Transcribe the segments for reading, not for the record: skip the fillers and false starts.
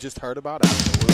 just heard about afterwards.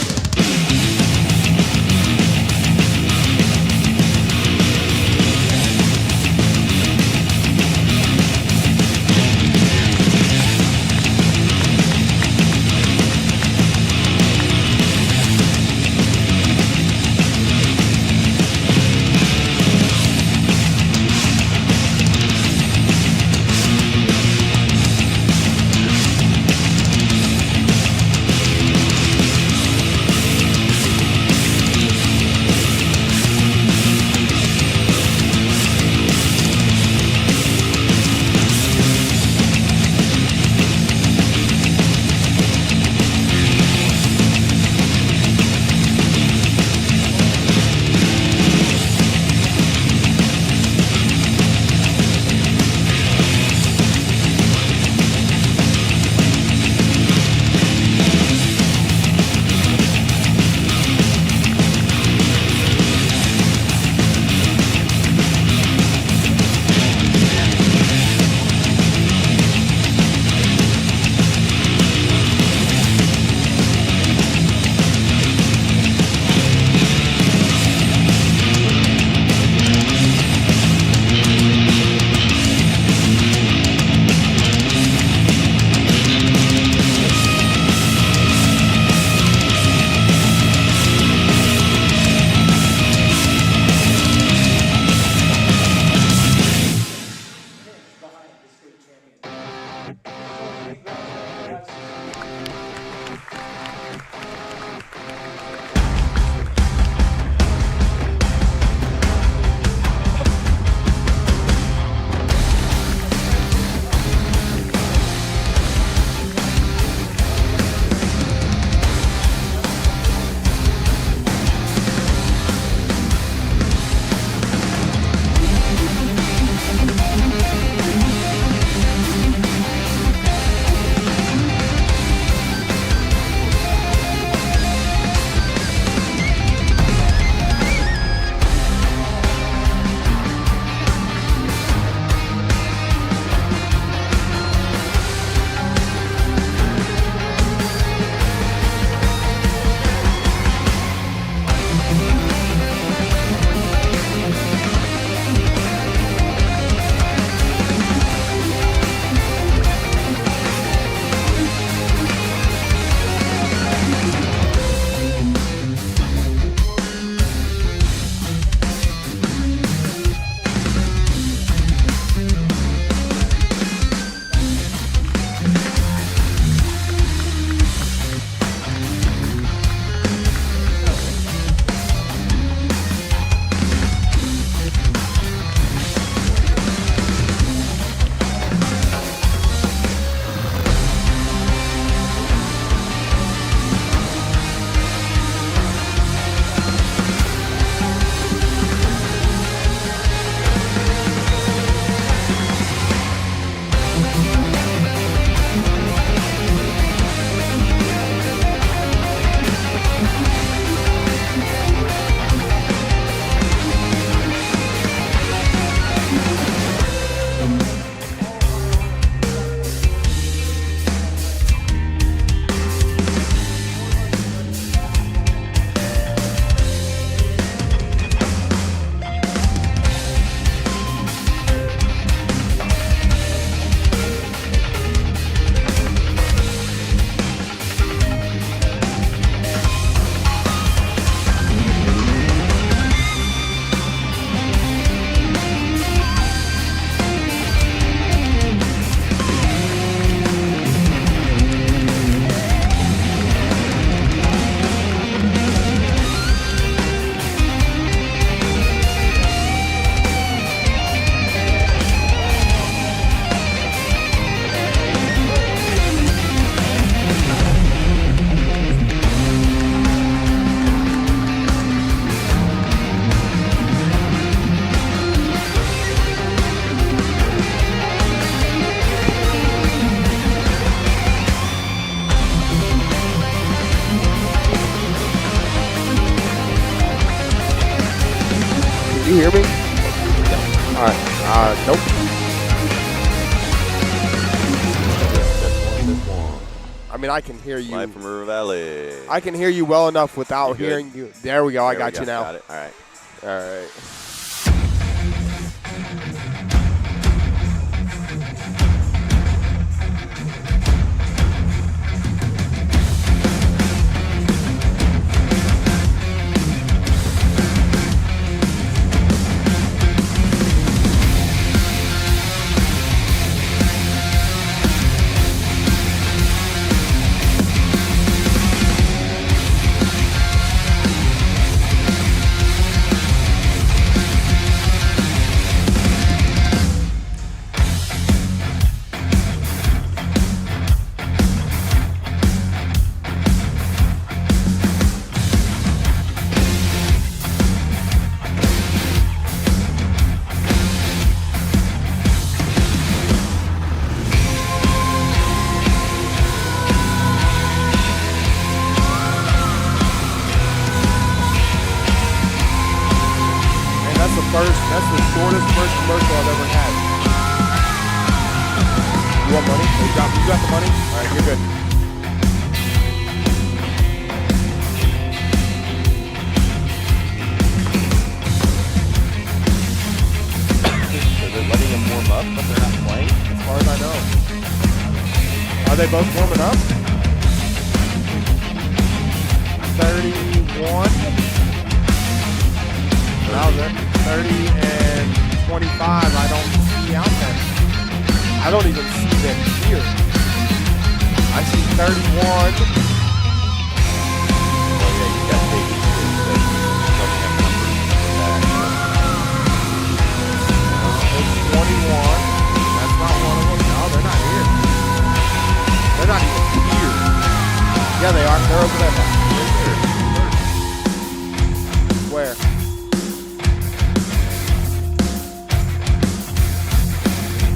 You hear me? All right. Nope. mean, I can hear you. Live from River Valley. I can hear you well enough without You good? hearing you. There we go. I got you now. Got it. All right. All right. That's the shortest first commercial I've ever had. You want money? You got the money? All right, you're good. So they're letting them warm up, but they're not playing? As far as I know. Are they both warming up? 31. Now they're 30 and 25. I don't see out there. I don't even see them here. I see 31. Oh, yeah, you got baby kids that don't have numbers It's 21. That's not one of them. No, they're not here. They're not even here. Yeah, they are. They're over there now. Where?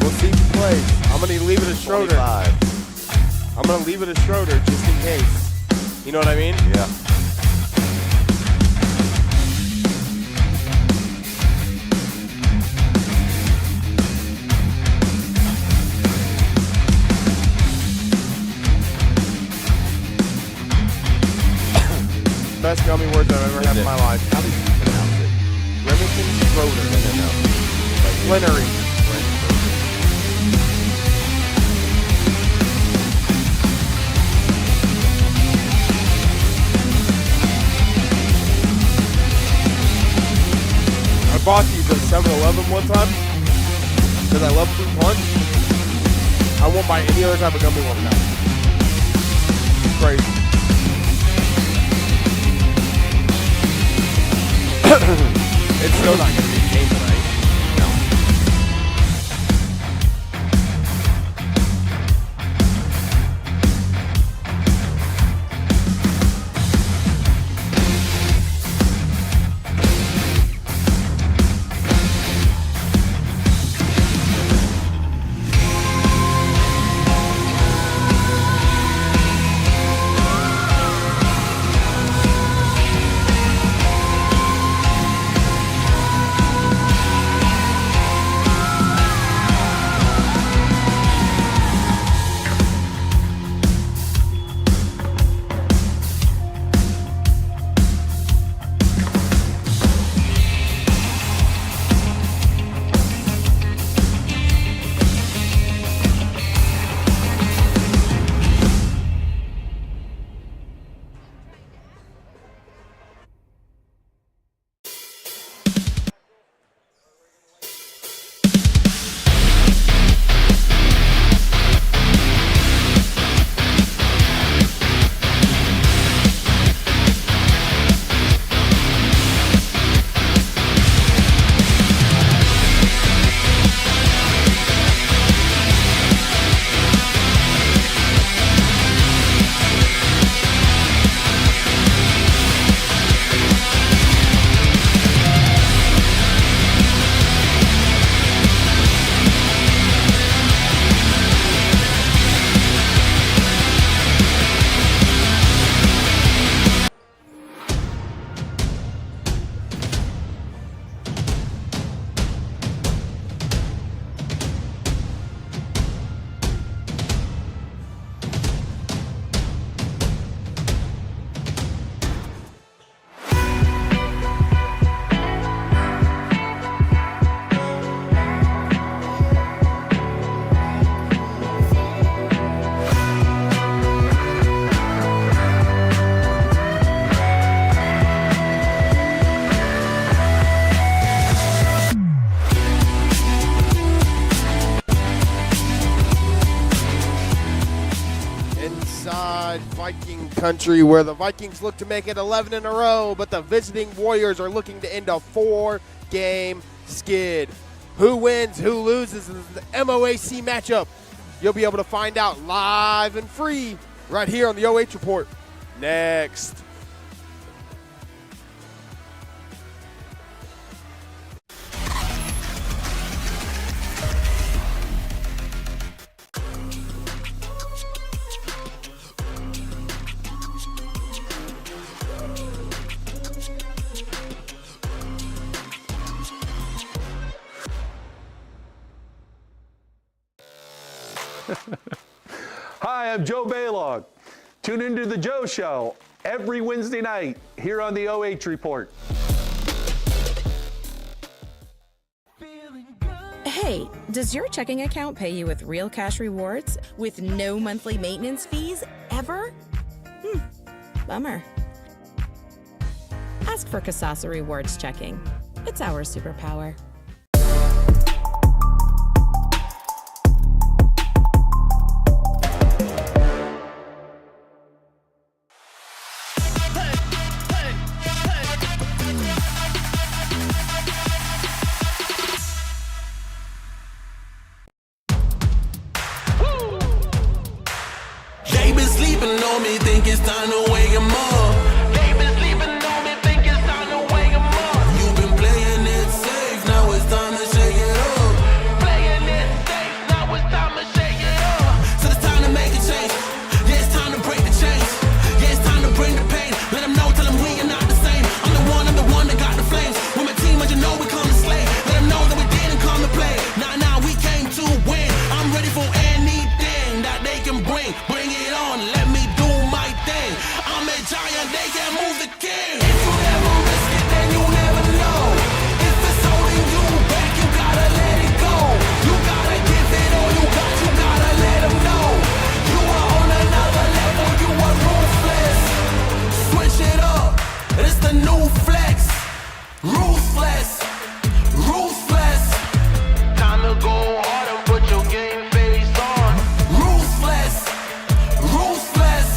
We'll see if he plays. I'm going to leave it as Schroeder. 25. I'm going to leave it as Schroeder just in case. You know what I mean? Yeah. Best gummy words I've ever had in my life. How do you pronounce it? Remington Schroeder. No. Flannery. I bought these at 7-Eleven one time because I love fruit punch. I won't buy any other type of gummy one now. Crazy. It's still not going to be a game tonight. No. Country, where the Vikings look to make it 11 in a row, but the visiting Warriors are looking to end a 4-game skid. Who wins, who loses in the MOAC matchup? You'll be able to find out live and free right here on the OH Report next. Hi, I'm Joe Baylog. Tune into the Joe Show every Wednesday night here on the OH Report. Hey, does your checking account pay you with real cash rewards with no monthly maintenance fees ever? Bummer. Ask for Kasasa Rewards Checking. It's our superpower. Think it's time to wake 'em up. They've been sleeping on me, think it's time to wake 'em up. You've been playing it safe, now it's time to shake it up. Playing it safe, now it's time to shake it up. So it's time to make a change. Yeah, it's time to break the chains. Yeah, it's time to bring the pain. Let 'em know, tell 'em we are not the same. I'm the one that got the flames. With my team, you know we come to slay. Let 'em know that we didn't come to play. Nah, we came to win. I'm ready for anything that they can bring. Bring it on, let me do my thing. I'm a giant, they can't move the king. If you never risk it, then you never know. If it's holding you back, you gotta let it go. You gotta give it all you gotta let them know. You are on another level, you are ruthless. Switch it up, it's the new flex. Ruthless, ruthless. Time to go hard and put your game face on. Ruthless, ruthless.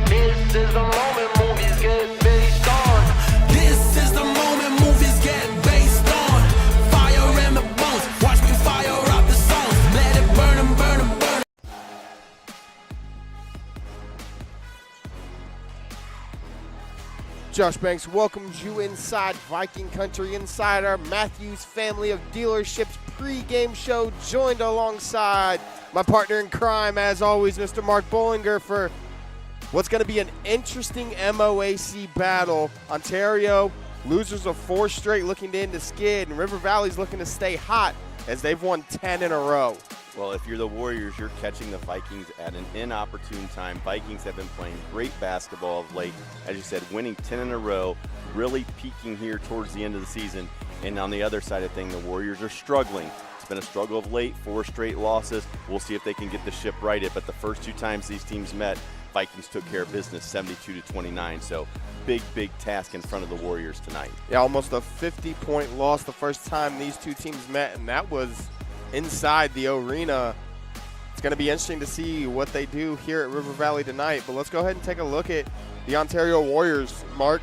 This is the moment movies get based on. This is the moment movies get based on. Fire in the bones, watch me fire up the songs. Let it burn 'em, burn 'em, burn 'em. Josh Banks welcomes you inside Viking Country, inside our Mathews family of dealerships pre-game show, joined alongside my partner in crime, as always, Mr. Mark Bollinger, for what's going to be an interesting MOAC battle. Ontario, losers of 4 straight, looking to end the skid, and River Valley's looking to stay hot as they've won 10 in a row. Well, if you're the Warriors, you're catching the Vikings at an inopportune time. Vikings have been playing great basketball of late. As you said, winning 10 in a row, really peaking here towards the end of the season. And on the other side of things, the Warriors are struggling. It's been a struggle of late, 4 straight losses. We'll see if they can get the ship righted. But the first 2 times these teams met, Vikings took care of business, 72-29. So big task in front of the Warriors tonight. Yeah, almost a 50-point loss the first time these 2 teams met, and that was inside the arena. It's going to be interesting to see what they do here at River Valley tonight. But let's go ahead and take a look at the Ontario Warriors, Mark.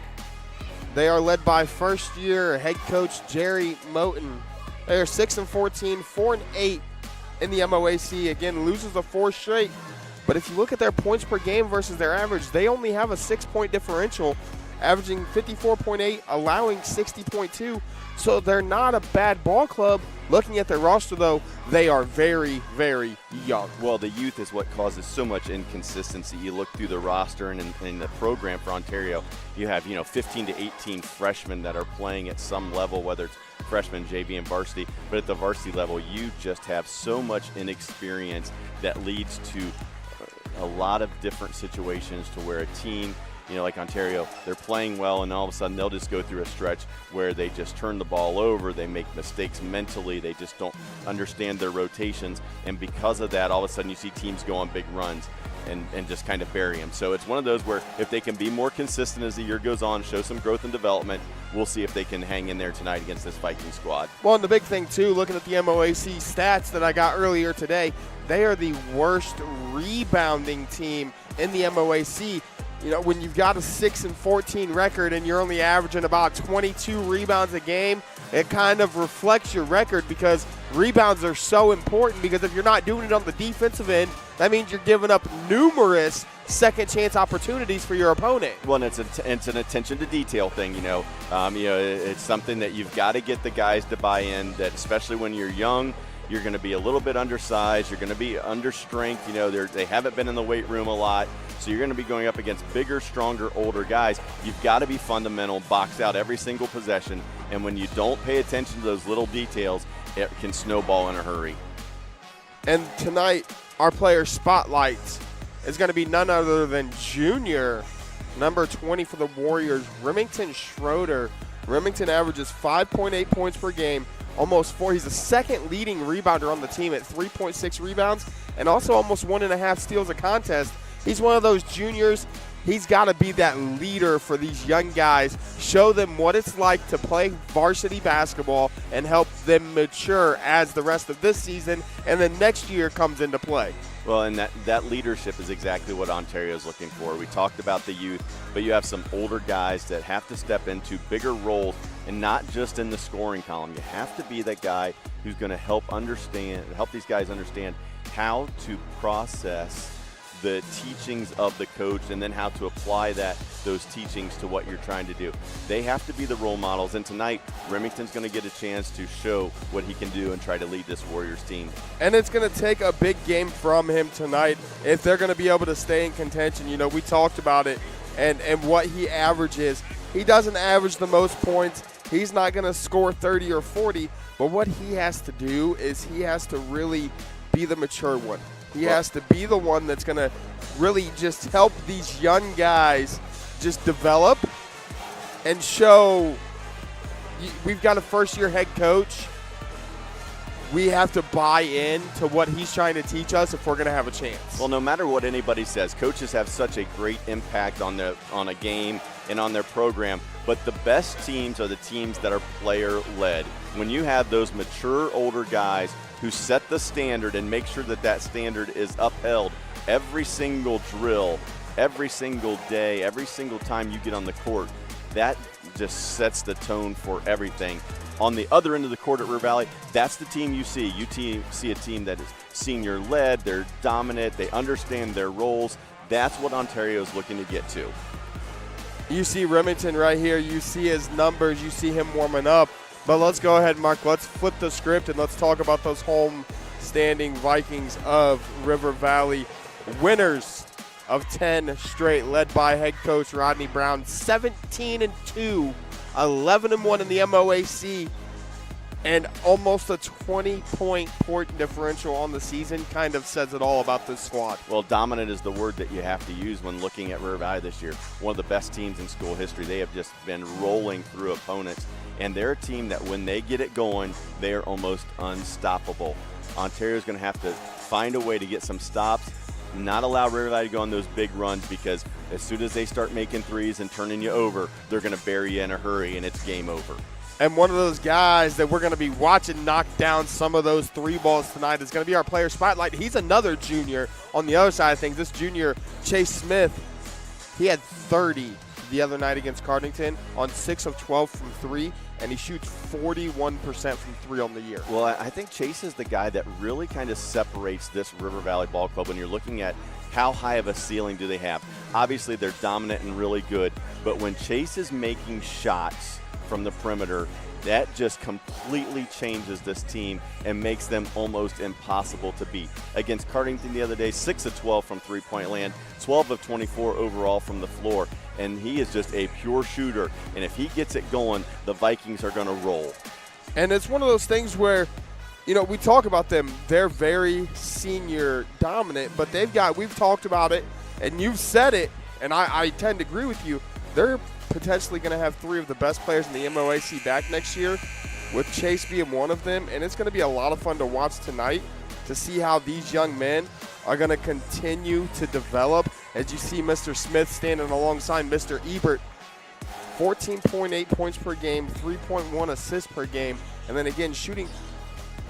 They are led by first-year head coach Jerry Moten. They are 6-14, 4-8 in the MOAC. Again, losers of 4 straight. But if you look at their points per game versus their average, they only have a 6-point differential, averaging 54.8, allowing 60.2. So they're not a bad ball club. Looking at their roster, though, they are very young. Well, the youth is what causes so much inconsistency. You look through the roster and in the program for Ontario, you have 15 to 18 freshmen that are playing at some level, whether it's freshman, JV, and varsity. But at the varsity level, you just have so much inexperience that leads to a lot of different situations to where a team, like Ontario, they're playing well, and all of a sudden they'll just go through a stretch where they just turn the ball over, they make mistakes mentally, they just don't understand their rotations, and because of that, all of a sudden you see teams go on big runs and just kind of bury them. So it's one of those where if they can be more consistent as the year goes on, show some growth and development, we'll see if they can hang in there tonight against this Viking squad. Well, and the big thing, too, looking at the MOAC stats that I got earlier today, they are the worst rebounding team in the MOAC. you know, when you've got a 6-14 record and you're only averaging about 22 rebounds a game, it kind of reflects your record because rebounds are so important, because if you're not doing it on the defensive end, that means you're giving up numerous second chance opportunities for your opponent. Well, and it's an attention to detail thing, you know. It's something that you've got to get the guys to buy in, that especially when you're young, you're going to be a little bit undersized, you're going to be under strength, you know, they haven't been in the weight room a lot, so you're going to be going up against bigger, stronger, older guys. You've got to be fundamental, box out every single possession, and when you don't pay attention to those little details, it can snowball in a hurry. And tonight, our player spotlight is going to be none other than junior, number 20 for the Warriors, Remington Schroeder. Remington averages 5.8 points per game, almost 4. He's the second leading rebounder on the team at 3.6 rebounds and also almost 1.5 steals a contest. He's one of those juniors. He's got to be that leader for these young guys, show them what it's like to play varsity basketball and help them mature as the rest of this season and then next year comes into play. Well, and that leadership is exactly what Ontario's looking for. We talked about the youth, but you have some older guys that have to step into bigger roles and not just in the scoring column. You have to be that guy who's going to help these guys understand how to process the teachings of the coach and then how to apply those teachings to what you're trying to do. They have to be the role models, and tonight Remington's going to get a chance to show what he can do and try to lead this Warriors team. And it's going to take a big game from him tonight if they're going to be able to stay in contention. You know, we talked about it and what he averages. He doesn't average the most points. He's not going to score 30 or 40, but what he has to do is he has to really be the mature one. He has to be the one that's going to really just help these young guys just develop and show. We've got a first-year head coach. We have to buy in to what he's trying to teach us if we're going to have a chance. Well, no matter what anybody says, coaches have such a great impact on a game and on their program, but the best teams are the teams that are player-led. When you have those mature older guys who set the standard and make sure that standard is upheld every single drill, every single day, every single time you get on the court, that just sets the tone for everything. On the other end of the court at River Valley, that's the team you see. You see a team that is senior-led, they're dominant, they understand their roles. That's what Ontario is looking to get to. You see Remington right here. You see his numbers. You see him warming up. But let's go ahead, Mark. Let's flip the script and let's talk about those home-standing Vikings of River Valley. Winners of 10 straight, led by head coach Rodney Brown. 17-2, 11-1 in the MOAC, and almost a 20-point differential on the season. Kind of says it all about this squad. Well, dominant is the word that you have to use when looking at River Valley this year. One of the best teams in school history. They have just been rolling through opponents, and they're a team that when they get it going, they are almost unstoppable. Ontario's going to have to find a way to get some stops, not allow River Valley to go on those big runs, because as soon as they start making threes and turning you over, they're going to bury you in a hurry, and it's game over. And one of those guys that we're going to be watching knock down some of those three balls tonight is going to be our player spotlight. He's another junior on the other side of things. This junior, Chase Smith, he had 30 the other night against Cardington on 6 of 12 from 3, and he shoots 41% from 3 on the year. Well, I think Chase is the guy that really kind of separates this River Valley Ball Club when you're looking at how high of a ceiling do they have. Obviously, they're dominant and really good, but when Chase is making shots from the perimeter, that just completely changes this team and makes them almost impossible to beat. Against Cardington the other day, 6 of 12 from three-point land, 12 of 24 overall from the floor, and he is just a pure shooter. And if he gets it going, the Vikings are going to roll. And it's one of those things where, you know, we talk about them. They're very senior dominant, but we've talked about it, and you've said it, and I tend to agree with you. They're potentially going to have 3 of the best players in the MOAC back next year, with Chase being one of them. And it's going to be a lot of fun to watch tonight to see how these young men are going to continue to develop. As you see Mr. Smith standing alongside Mr. Ebert, 14.8 points per game, 3.1 assists per game. And then again, shooting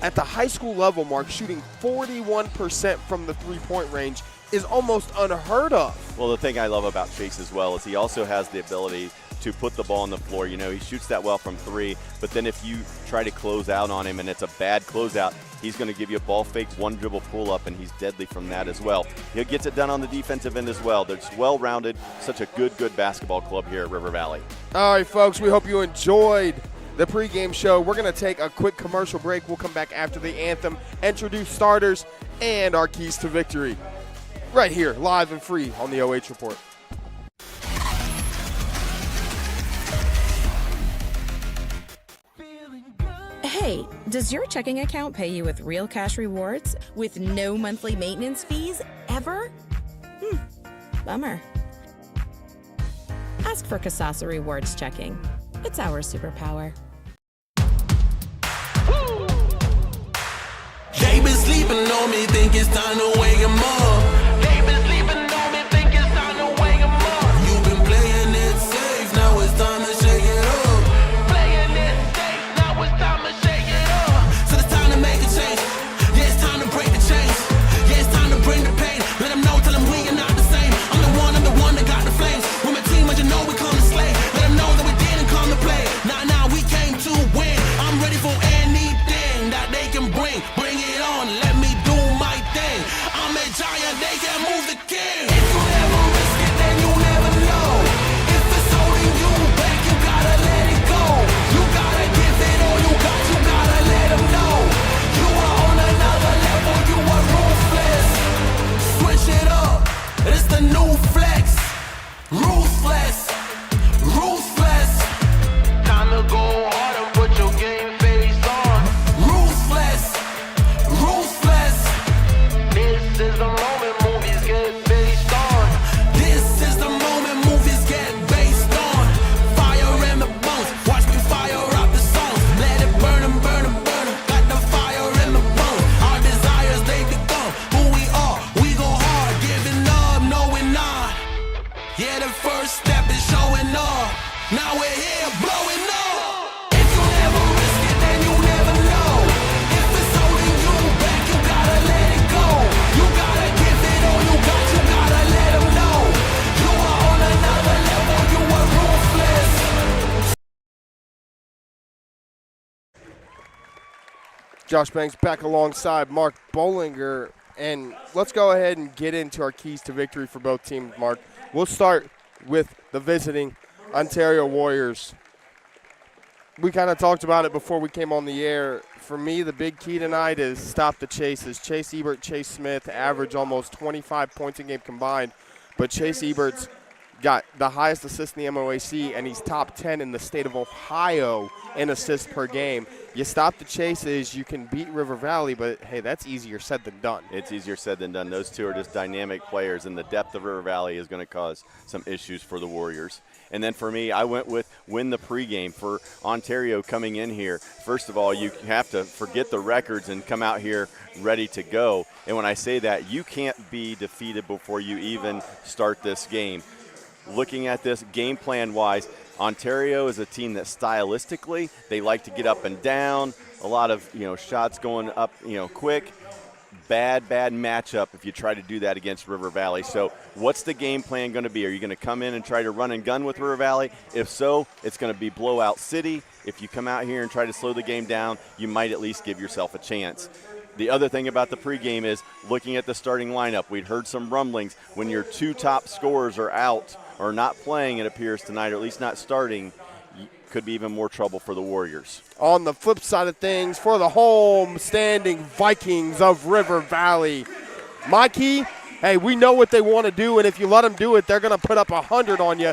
at the high school level, Mark, shooting 41% from the three-point range, is almost unheard of. Well, the thing I love about Chase as well is he also has the ability to put the ball on the floor. You know, he shoots that well from three, but then if you try to close out on him and it's a bad closeout, he's going to give you a ball fake, one dribble pull up, and he's deadly from that as well. He gets it done on the defensive end as well. They're just well-rounded, such a good basketball club here at River Valley. All right, folks, we hope you enjoyed the pregame show. We're going to take a quick commercial break. We'll come back after the anthem, introduce starters, and our keys to victory. Right here, live and free on the OH Report. Hey, does your checking account pay you with real cash rewards with no monthly maintenance fees ever? Bummer. Ask for Kasasa Rewards Checking. It's our superpower. They been sleeping on me, think it's time to wake 'em up. They been sleeping on me, think it's time to wake 'em up. You've been playing it safe, now it's time to shake it up. Playing it safe, now it's time to shake it up. So it's time to make a change. Yeah, it's time to break the chains. Yeah, it's time to bring the pain. Let them know, tell them we are not the same. I'm the one that got the flames. With my team, as you know, we come to slay. Let them know that we didn't come to play. Nah, we came to win. I'm ready for anything that they can bring. Bring it on, let me do my thing. I'm a giant, they can move the king. If you never risk it, then you never know. If it's holding you back, you gotta let it go. You gotta give it all you gotta let them know. You are on another level, you are ruthless. Switch it up, it's the new flex. Ruthless. Time to go hard and put your game face on. Ruthless. This is the moment movies get based on. This is the moment movies get based on. Fire in the bones, watch me fire up the songs. Let it burn 'em. Got the fire in the bones. Our desires, they become who we are. We go hard, giving up, no we're not. Yeah, the first step is showing up. Now we're here blowing up. If you never risk it, then you never know. If it's holding you back, you gotta let it go. You gotta give it all you gotta let them know. You are on another level, you are ruthless. Josh Banks back alongside Mark Bollinger. And let's go ahead and get into our keys to victory for both teams, Mark. We'll start with the visiting Ontario Warriors. We kind of talked about it before we came on the air. For me, the big key tonight is stop the chases. Chase Ebert, Chase Smith average almost 25 points a game combined, but Chase Ebert's got the highest assist in the MOAC, and he's top 10 in the state of Ohio in assists per game. You stop the chases, you can beat River Valley, but, hey, that's easier said than done. It's easier said than done. Those two are just dynamic players, and the depth of River Valley is going to cause some issues for the Warriors. And then for me, I went with win the pregame for Ontario coming in here. First of all, you have to forget the records and come out here ready to go. And when I say that, you can't be defeated before you even start this game. Looking at this game plan-wise, Ontario is a team that stylistically, they like to get up and down, a lot of shots going up quick. Bad matchup if you try to do that against River Valley. So what's the game plan going to be? Are you going to come in and try to run and gun with River Valley? If so, it's going to be blowout city. If you come out here and try to slow the game down, you might at least give yourself a chance. The other thing about the pregame is looking at the starting lineup. We'd heard some rumblings when your two top scorers are out or not playing, it appears tonight, or at least not starting, could be even more trouble for the Warriors. On the flip side of things, for the home-standing Vikings of River Valley, my key, hey, we know what they want to do, and if you let them do it, they're going to put up 100 on you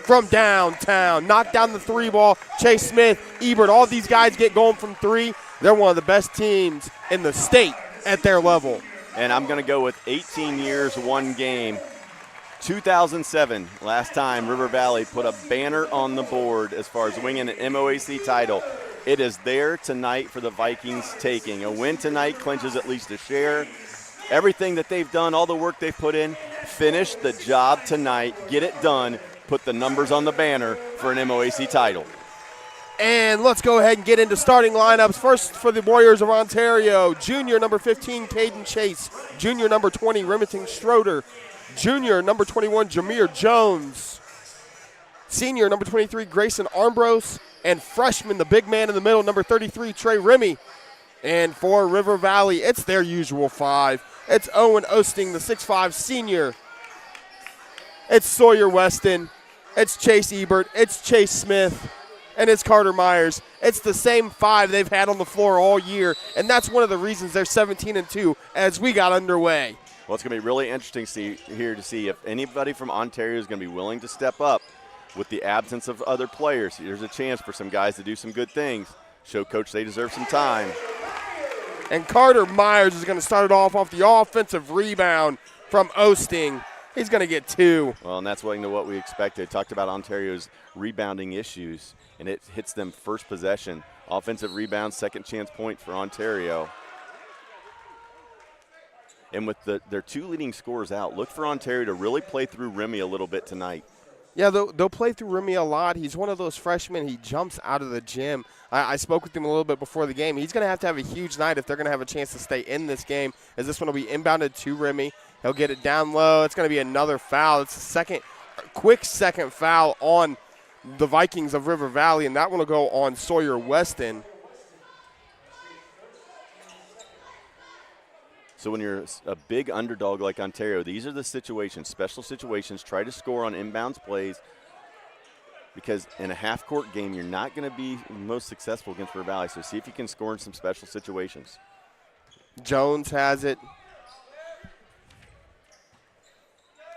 from downtown. Knock down the three ball. Chase Smith, Ebert, all these guys get going from three. They're one of the best teams in the state at their level. And I'm going to go with 18 years, one game. 2007, last time River Valley put a banner on the board as far as winning an MOAC title. It is there tonight for the Vikings taking. A win tonight clinches at least a share. Everything that they've done, all the work they've put in, finish the job tonight, get it done, put the numbers on the banner for an MOAC title. And let's go ahead and get into starting lineups. First for the Warriors of Ontario, junior number 15, Caden Chase. Junior number 20, Remington Schroeder. Junior number 21, Jameer Jones. Senior number 23, Grayson Armbros. And freshman, the big man in the middle, number 33, Trey Remy. And for River Valley, it's their usual five. It's Owen Osting, the 6'5 senior. It's Sawyer Weston. It's Chase Ebert. It's Chase Smith. And it's Carter Myers. It's the same five they've had on the floor all year, and that's one of the reasons they're 17-2 as we got underway. Well, it's going to be really interesting to see if anybody from Ontario is going to be willing to step up with the absence of other players. There's a chance for some guys to do some good things, show Coach they deserve some time. And Carter Myers is going to start it off the offensive rebound from Osting. He's going to get 2. Well, and that's what we expected. Talked about Ontario's rebounding issues, and it hits them first possession. Offensive rebound, second chance point for Ontario. And with their 2 leading scorers out, look for Ontario to really play through Remy a little bit tonight. Yeah, they'll play through Remy a lot. He's one of those freshmen. He jumps out of the gym. I spoke with him a little bit before the game. He's going to have a huge night if they're going to have a chance to stay in this game, as this one will be inbounded to Remy. He'll get it down low. It's going to be another foul. It's a quick second foul on the Vikings of River Valley, and that one will go on Sawyer Weston. So when you're a big underdog like Ontario, these are the situations, special situations. Try to score on inbounds plays, because in a half-court game, you're not going to be most successful against River Valley. So see if you can score in some special situations. Jones has it.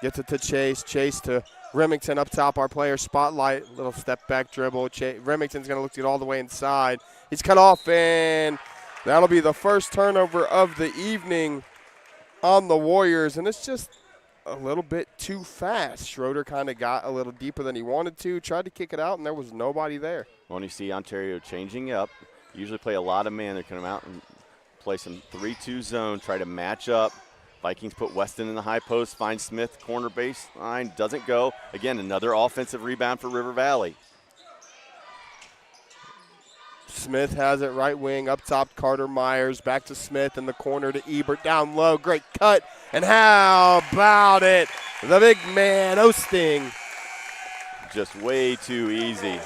Gets it to Chase. Chase to Remington up top, our player spotlight. Little step-back dribble. Remington's going to look to get all the way inside. He's cut off, and that'll be the first turnover of the evening on the Warriors, and it's just a little bit too fast. Schroeder kind of got a little deeper than he wanted to, tried to kick it out, and there was nobody there. When you see Ontario changing up, usually play a lot of man. They're coming out and play some 3-2 zone, try to match up. Vikings put Weston in the high post, find Smith, corner baseline, doesn't go. Again, another offensive rebound for River Valley. Smith has it right wing, up top Carter Myers, back to Smith in the corner to Ebert, down low, great cut, and how about it? The big man, Osting. Just way too easy.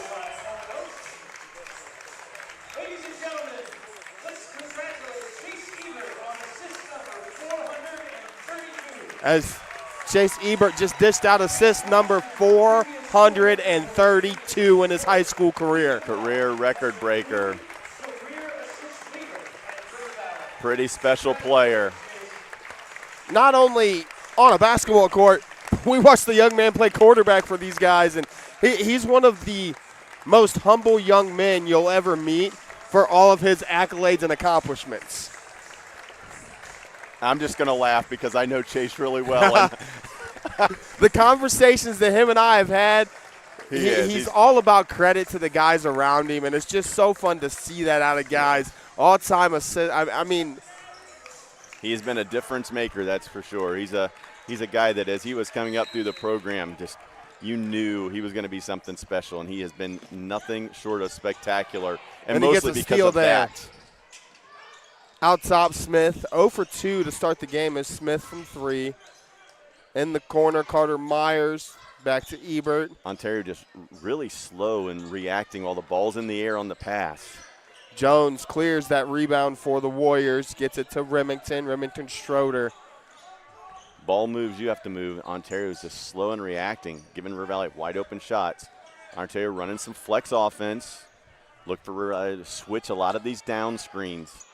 Ladies and gentlemen, let's congratulate Chase Ebert on assist number 432. As Chase Ebert just dished out assist number 432 in his high school career. Career record breaker. Pretty special player. Not only on a basketball court, we watched the young man play quarterback for these guys, and he's one of the most humble young men you'll ever meet for all of his accolades and accomplishments. I'm just going to laugh because I know Chase really well. The conversations that him and I have had, he's all about credit to the guys around him, and it's just so fun to see that out of guys. All-time assist. I mean, he has been a difference maker, that's for sure. He's a guy that as he was coming up through the program, just you knew he was going to be something special, and he has been nothing short of spectacular, and mostly because of that. Out top, Smith. 0 for 2 to start the game is Smith from 3. In the corner, Carter Myers. Back to Ebert. Ontario just really slow in reacting while the ball's in the air on the pass. Jones clears that rebound for the Warriors. Gets it to Remington. Remington Schroeder. Ball moves, you have to move. Ontario's just slow in reacting, giving River Valley wide open shots. Ontario running some flex offense. Look for River Valley to switch a lot of these down screens.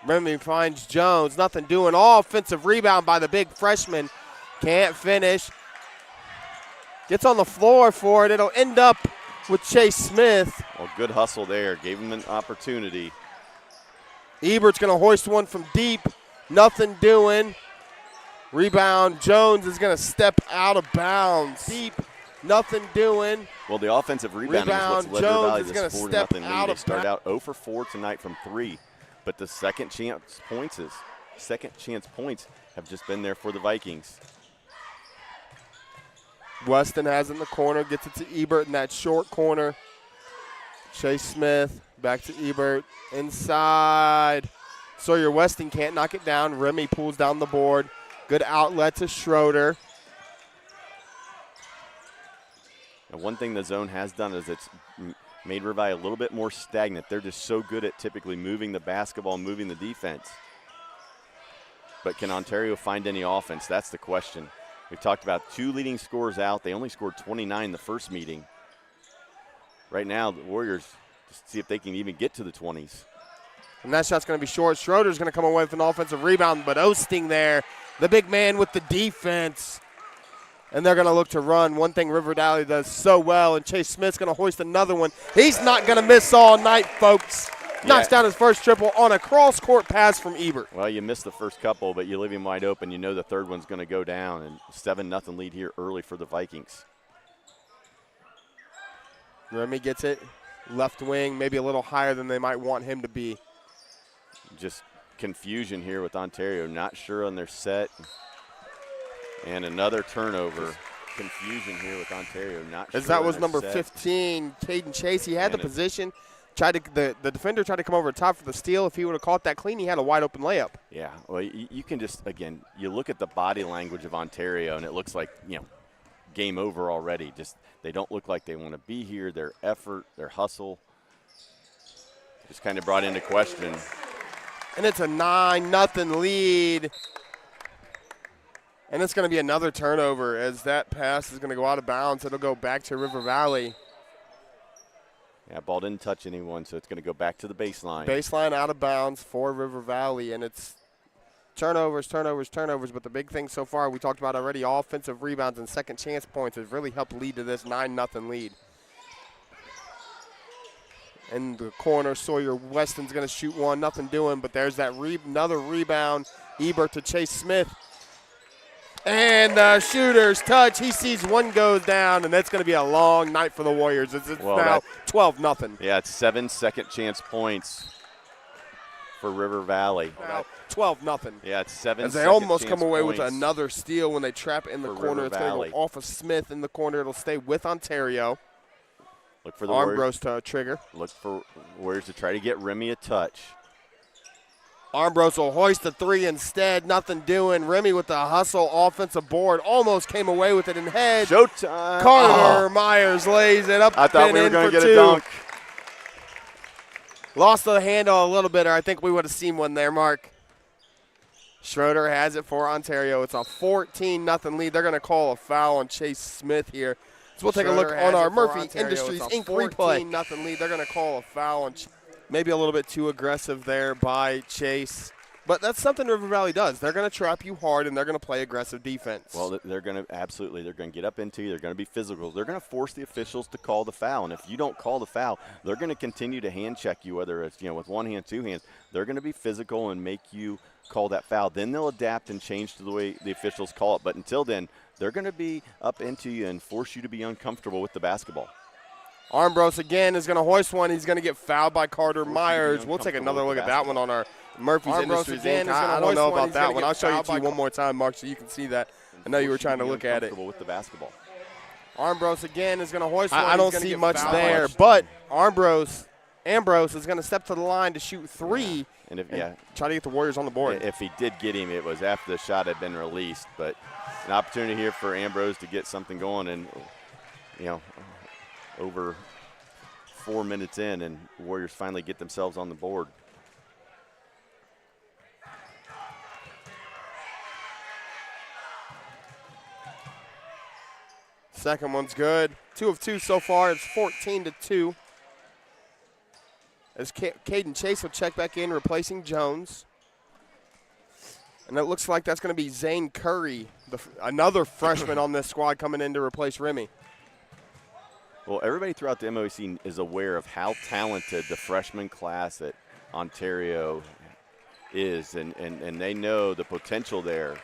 Remy finds Jones. Nothing doing. Offensive rebound by the big freshman. Can't finish. Gets on the floor for it. It'll end up with Chase Smith. Well, good hustle there. Gave him an opportunity. Ebert's going to hoist one from deep. Nothing doing. Rebound. Jones is going to step out of bounds. Deep. Nothing doing. Well, the offensive rebounding is what's led River Valley to this 4-0 lead. They start out 0 for 4 tonight from 3. But the second chance points have just been there for the Vikings. Weston has it in the corner, gets it to Ebert in that short corner. Chase Smith back to Ebert. Inside. Sawyer Weston can't knock it down. Remy pulls down the board. Good outlet to Schroeder. And one thing the zone has done is it's made River Valley a little bit more stagnant. They're just so good at typically moving the basketball, moving the defense. But can Ontario find any offense? That's the question. We've talked about 2 leading scorers out. They only scored 29 the first meeting. Right now, the Warriors just see if they can even get to the 20s. And that shot's going to be short. Schroeder's going to come away with an offensive rebound, but Osting there, the big man with the defense. And they're going to look to run. One thing River Valley does so well, and Chase Smith's going to hoist another one. He's not going to miss all night, folks. Knocks down his first triple on a cross-court pass from Ebert. Well, you missed the first couple, but you leave him wide open. You know the third one's going to go down, and 7-0 lead here early for the Vikings. Remy gets it. Left wing, maybe a little higher than they might want him to be. Just confusion here with Ontario. Not sure on their set. And another turnover. Confusion here with Ontario. Not sure. As that was on their number set. 15, Caden Chase. He had the position. The defender tried to come over the top for the steal. If he would have caught that clean, he had a wide open layup. Yeah, well, you can just, again, you look at the body language of Ontario, and it looks like, game over already. Just they don't look like they want to be here. Their effort, their hustle, just kind of brought into question. And it's a 9-0 lead. And it's going to be another turnover as that pass is going to go out of bounds. It'll go back to River Valley. Yeah, ball didn't touch anyone, so it's going to go back to the baseline. Baseline out of bounds for River Valley, and it's turnovers. But the big thing so far, we talked about already, offensive rebounds and second chance points has really helped lead to this 9-0 lead. In the corner, Sawyer Weston's going to shoot one, nothing doing, but there's that another rebound. Ebert to Chase Smith. And the shooter's touch. He sees one goes down, and that's going to be a long night for the Warriors. It's now 12-0. Yeah, it's 7 second chance points for River Valley. Now 12-0. Yeah, it's 7 as they second almost chance come away with points another steal when they trap it in the for corner. River It's going Valley. to go off of Smith in the corner. It'll stay with Ontario. Look for the Warriors. Armbrose to trigger. Look for Warriors to try to get Remy a touch. Armbrose will hoist the three instead. Nothing doing. Remy with the hustle offensive board. Almost came away with it in head. Showtime. Carter Myers lays it up. I thought we were going to get a dunk. Lost the handle a little bit, or I think we would have seen one there, Mark. Schroeder has it for Ontario. It's a 14-0 lead. They're going to call a foul on Chase Smith here. So we'll take a look on our Murphy Industries Inc. replay. 14-0 lead. They're going to call a foul on maybe a little bit too aggressive there by Chase. But that's something River Valley does. They're going to trap you hard, and they're going to play aggressive defense. Well, they're going to absolutely. They're going to get up into you. They're going to be physical. They're going to force the officials to call the foul. And if you don't call the foul, they're going to continue to hand check you, whether it's with one hand, two hands. They're going to be physical and make you call that foul. Then they'll adapt and change to the way the officials call it. But until then, they're going to be up into you and force you to be uncomfortable with the basketball. Armbrose again is going to hoist one. He's going to get fouled by Carter Myers. We'll take another look at that one on our Murphy's Industries Inc. I don't know about that one. I'll show you one more time, Mark, so you can see that. I know you were trying to look at it. With the basketball. Armbrose again is going to hoist one. I don't see much there, but Ambrose is going to step to the line to shoot three. And try to get the Warriors on the board. If he did get him, it was after the shot had been released. But an opportunity here for Ambrose to get something going, and over 4 minutes in, and Warriors finally get themselves on the board. Second one's good. 2 of 2 so far. It's 14-2. As Caden Chase will check back in, replacing Jones. And it looks like that's going to be Zane Curry, another freshman on this squad coming in to replace Remy. Well, everybody throughout the MOAC is aware of how talented the freshman class at Ontario is, and they know the potential there,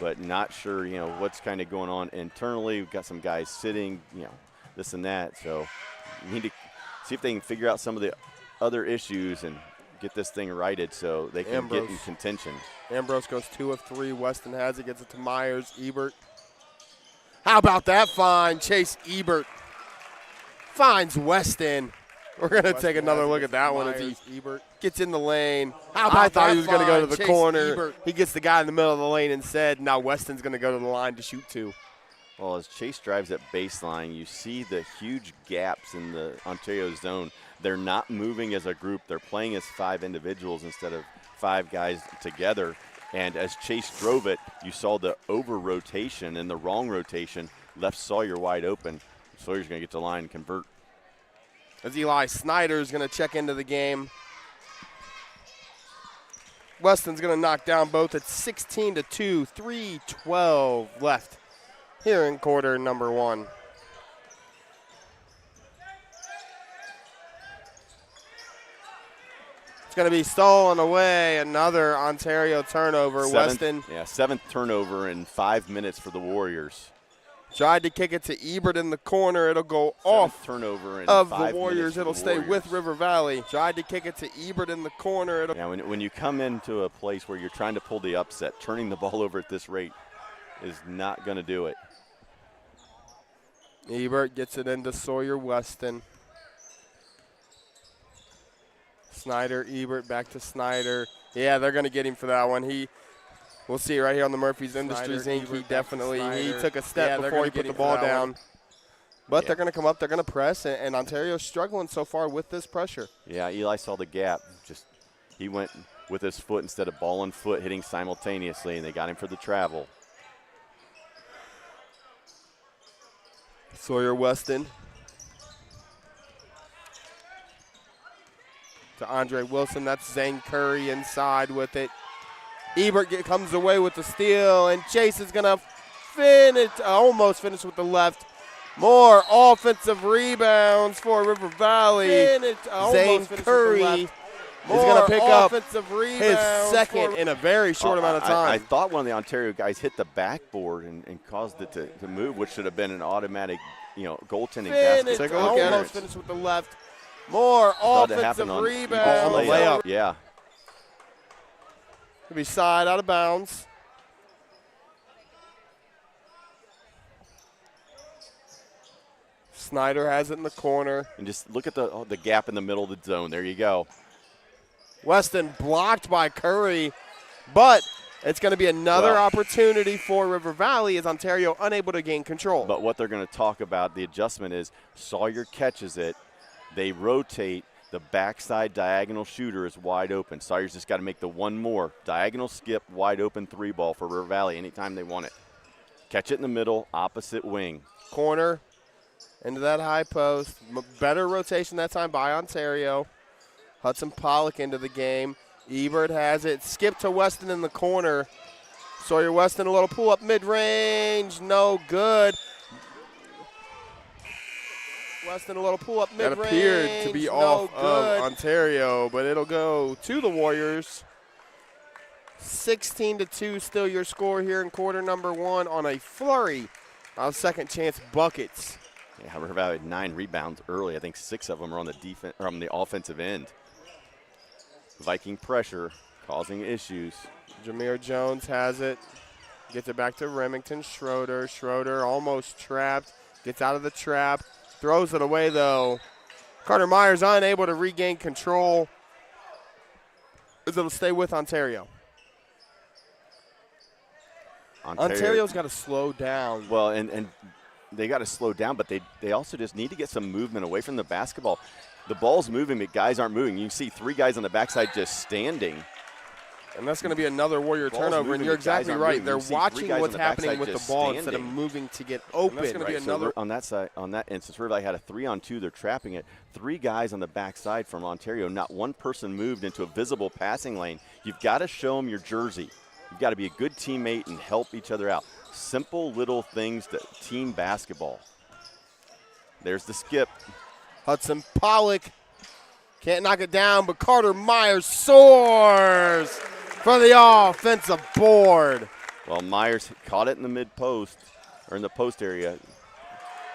but not sure, what's kind of going on internally. We've got some guys sitting, this and that, so we need to see if they can figure out some of the other issues and get this thing righted so they can get in contention. Ambrose goes 2 of 3. Weston has it, gets it to Myers. Ebert. How about that find? Chase Ebert. finds Weston. We're going to take another look at that one as he gets in the lane. I thought he was going to go to the corner. He gets the guy in the middle of the lane instead. Now Weston's going to go to the line to shoot 2. Well, as Chase drives at baseline, you see the huge gaps in the Ontario zone. They're not moving as a group. They're playing as 5 individuals instead of 5 guys together. And as Chase drove it, you saw the over-rotation and the wrong rotation left Sawyer wide open. Sawyer's going to get to the line and convert. As Eli Snyder is going to check into the game. Weston's going to knock down both at 16-2, 3:12 left here in quarter number 1. It's going to be stolen away. Another Ontario turnover. Weston. Yeah, 7th turnover in 5 minutes for the Warriors. Tried to kick it to Ebert in the corner. It'll go off turnover in of 5 the Warriors. It'll stay Warriors. with River Valley. Tried to kick it to Ebert in the corner. Yeah, when you come into a place where you're trying to pull the upset, turning the ball over at this rate is not going to do it. Ebert gets it into Sawyer Weston. Snyder, Ebert, back to Snyder. Yeah, they're going to get him for that one. We'll see right here on the Murphy's Industries Inc. He definitely took a step before he put the ball down. But they're going to come up, they're going to press, and Ontario's struggling so far with this pressure. Yeah, Eli saw the gap. He went with his foot instead of ball and foot hitting simultaneously, and they got him for the travel. Sawyer Weston. To Andre Wilson, that's Zane Curry inside with it. Ebert comes away with the steal, and Chase is going to almost finish with the left. More offensive rebounds for River Valley. Zane Curry is going to pick up his second in a very short amount of time. I thought one of the Ontario guys hit the backboard and caused it to move, which should have been an automatic, goaltending basket. Take a look at it. Finish with the left. More offensive rebounds. On the layup. Yeah. Could be side out of bounds. Snyder has it in the corner. And just look at the gap in the middle of the zone. There you go. Weston blocked by Curry, but it's going to be another opportunity for River Valley as Ontario unable to gain control. But what they're going to talk about, the adjustment is Sawyer catches it. They rotate. The backside diagonal shooter is wide open. Sawyer's just got to make the one more. Diagonal skip, wide open 3-ball for River Valley anytime they want it. Catch it in the middle, opposite wing. Corner into that high post. Better rotation that time by Ontario. Hudson Pollock into the game. Ebert has it. Skip to Weston in the corner. Sawyer Weston, a little pull-up mid-range. No good. Weston, a little pull-up mid-range. That appeared to be off of Ontario, but it'll go to the Warriors. 16-2 still your score here in quarter number 1 on a flurry of second-chance buckets. Yeah, River Valley had 9 rebounds early. I think 6 of them are on the offensive end. Viking pressure causing issues. Jameer Jones has it. Gets it back to Remington. Schroeder almost trapped. Gets out of the trap. Throws it away, though. Carter Myers unable to regain control. It'll stay with Ontario. Ontario's got to slow down. Well, and they got to slow down, but they also just need to get some movement away from the basketball. The ball's moving, but guys aren't moving. You can see 3 guys on the backside just standing. And that's going to be another Warrior turnover, and you're exactly right. They're watching what's happening with the ball instead of moving to get open. That's going to be another on that side. On that instance, River Valley had a 3-on-2. They're trapping it. 3 guys on the backside from Ontario. Not one person moved into a visible passing lane. You've got to show them your jersey. You've got to be a good teammate and help each other out. Simple little things to team basketball. There's the skip. Hudson Pollock can't knock it down, but Carter Myers soars for the offensive board. Well, Myers caught it in the mid-post, or in the post area.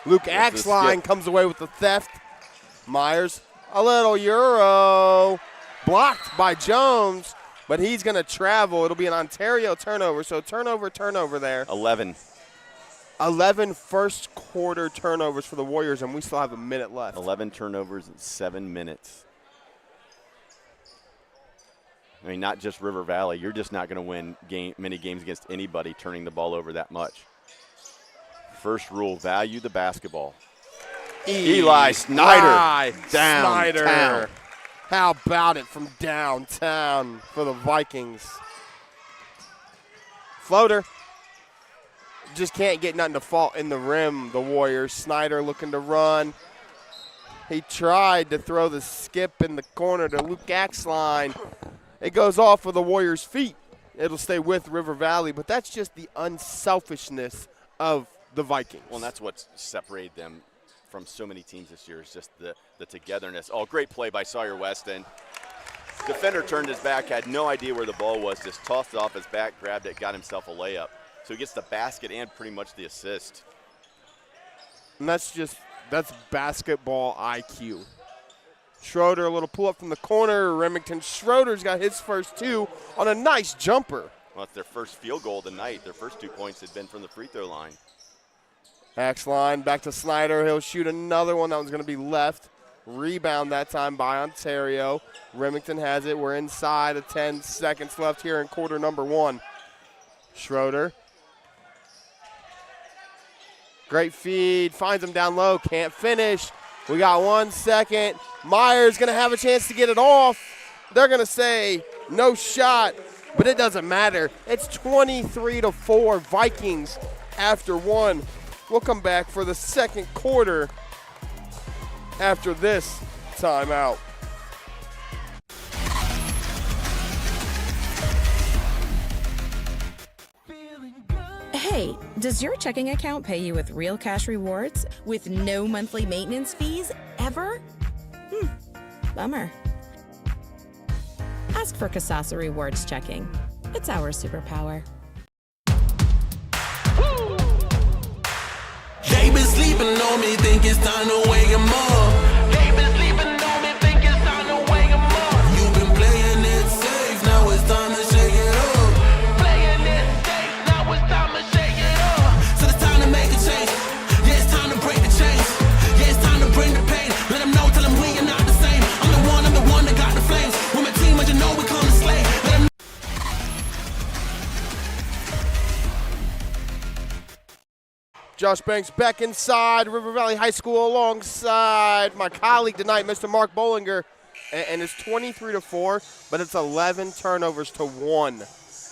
Luke Axline comes away with the theft. Myers, a little Euro. Blocked by Jones, but he's going to travel. It'll be an Ontario turnover, so turnover there. 11. 11 first quarter turnovers for the Warriors, and we still have a minute left. 11 turnovers in 7 minutes. I mean, not just River Valley. You're just not going to win many games against anybody turning the ball over that much. First rule, value the basketball. Eli Snyder downtown. How about it from downtown for the Vikings? Floater. Just can't get nothing to fall in the rim, the Warriors. Snyder looking to run. He tried to throw the skip in the corner to Luke Axline. It goes off of the Warriors' feet. It'll stay with River Valley, but that's just the unselfishness of the Vikings. Well, and that's what's separated them from so many teams this year, is just the togetherness. Oh, great play by Sawyer Weston. Defender turned his back, had no idea where the ball was, just tossed it off his back, grabbed it, got himself a layup. So he gets the basket and pretty much the assist. And that's basketball IQ. Schroeder, a little pull up from the corner. Remington Schroeder's got his first two on a nice jumper. Well, it's their first field goal of the night. Their first 2 points had been from the free throw line. Axline back to Snyder. He'll shoot another one that was going to be left. Rebound that time by Ontario. Remington has it. We're inside of 10 seconds left here in quarter number 1. Schroeder. Great feed. Finds him down low. Can't finish. We got 1 second. Myers going to have a chance to get it off. They're going to say no shot, but it doesn't matter. It's 23-4 Vikings after 1. We'll come back for the second quarter after this timeout. Hey, does your checking account pay you with real cash rewards with no monthly maintenance fees ever? Bummer. Ask for Kasasa Rewards Checking. It's our superpower. They been sleeping on me, think it's time to wake 'em up. They been sleeping on me, think it's time to wake 'em up. You've been playing it safe, now it's time to shake it up. Playing it safe, now it's time to shake it up. So it's time to make a change. Yeah, it's time to break the chains. Yeah, it's time to bring the pain. Let them know, tell them we are not the same. I'm the one that got the flames. With my team, but you know we come to slay. Let them Josh Banks back inside River Valley High School alongside my colleague tonight, Mr. Mark Bollinger. And it's 23-4, but it's 11 turnovers to 1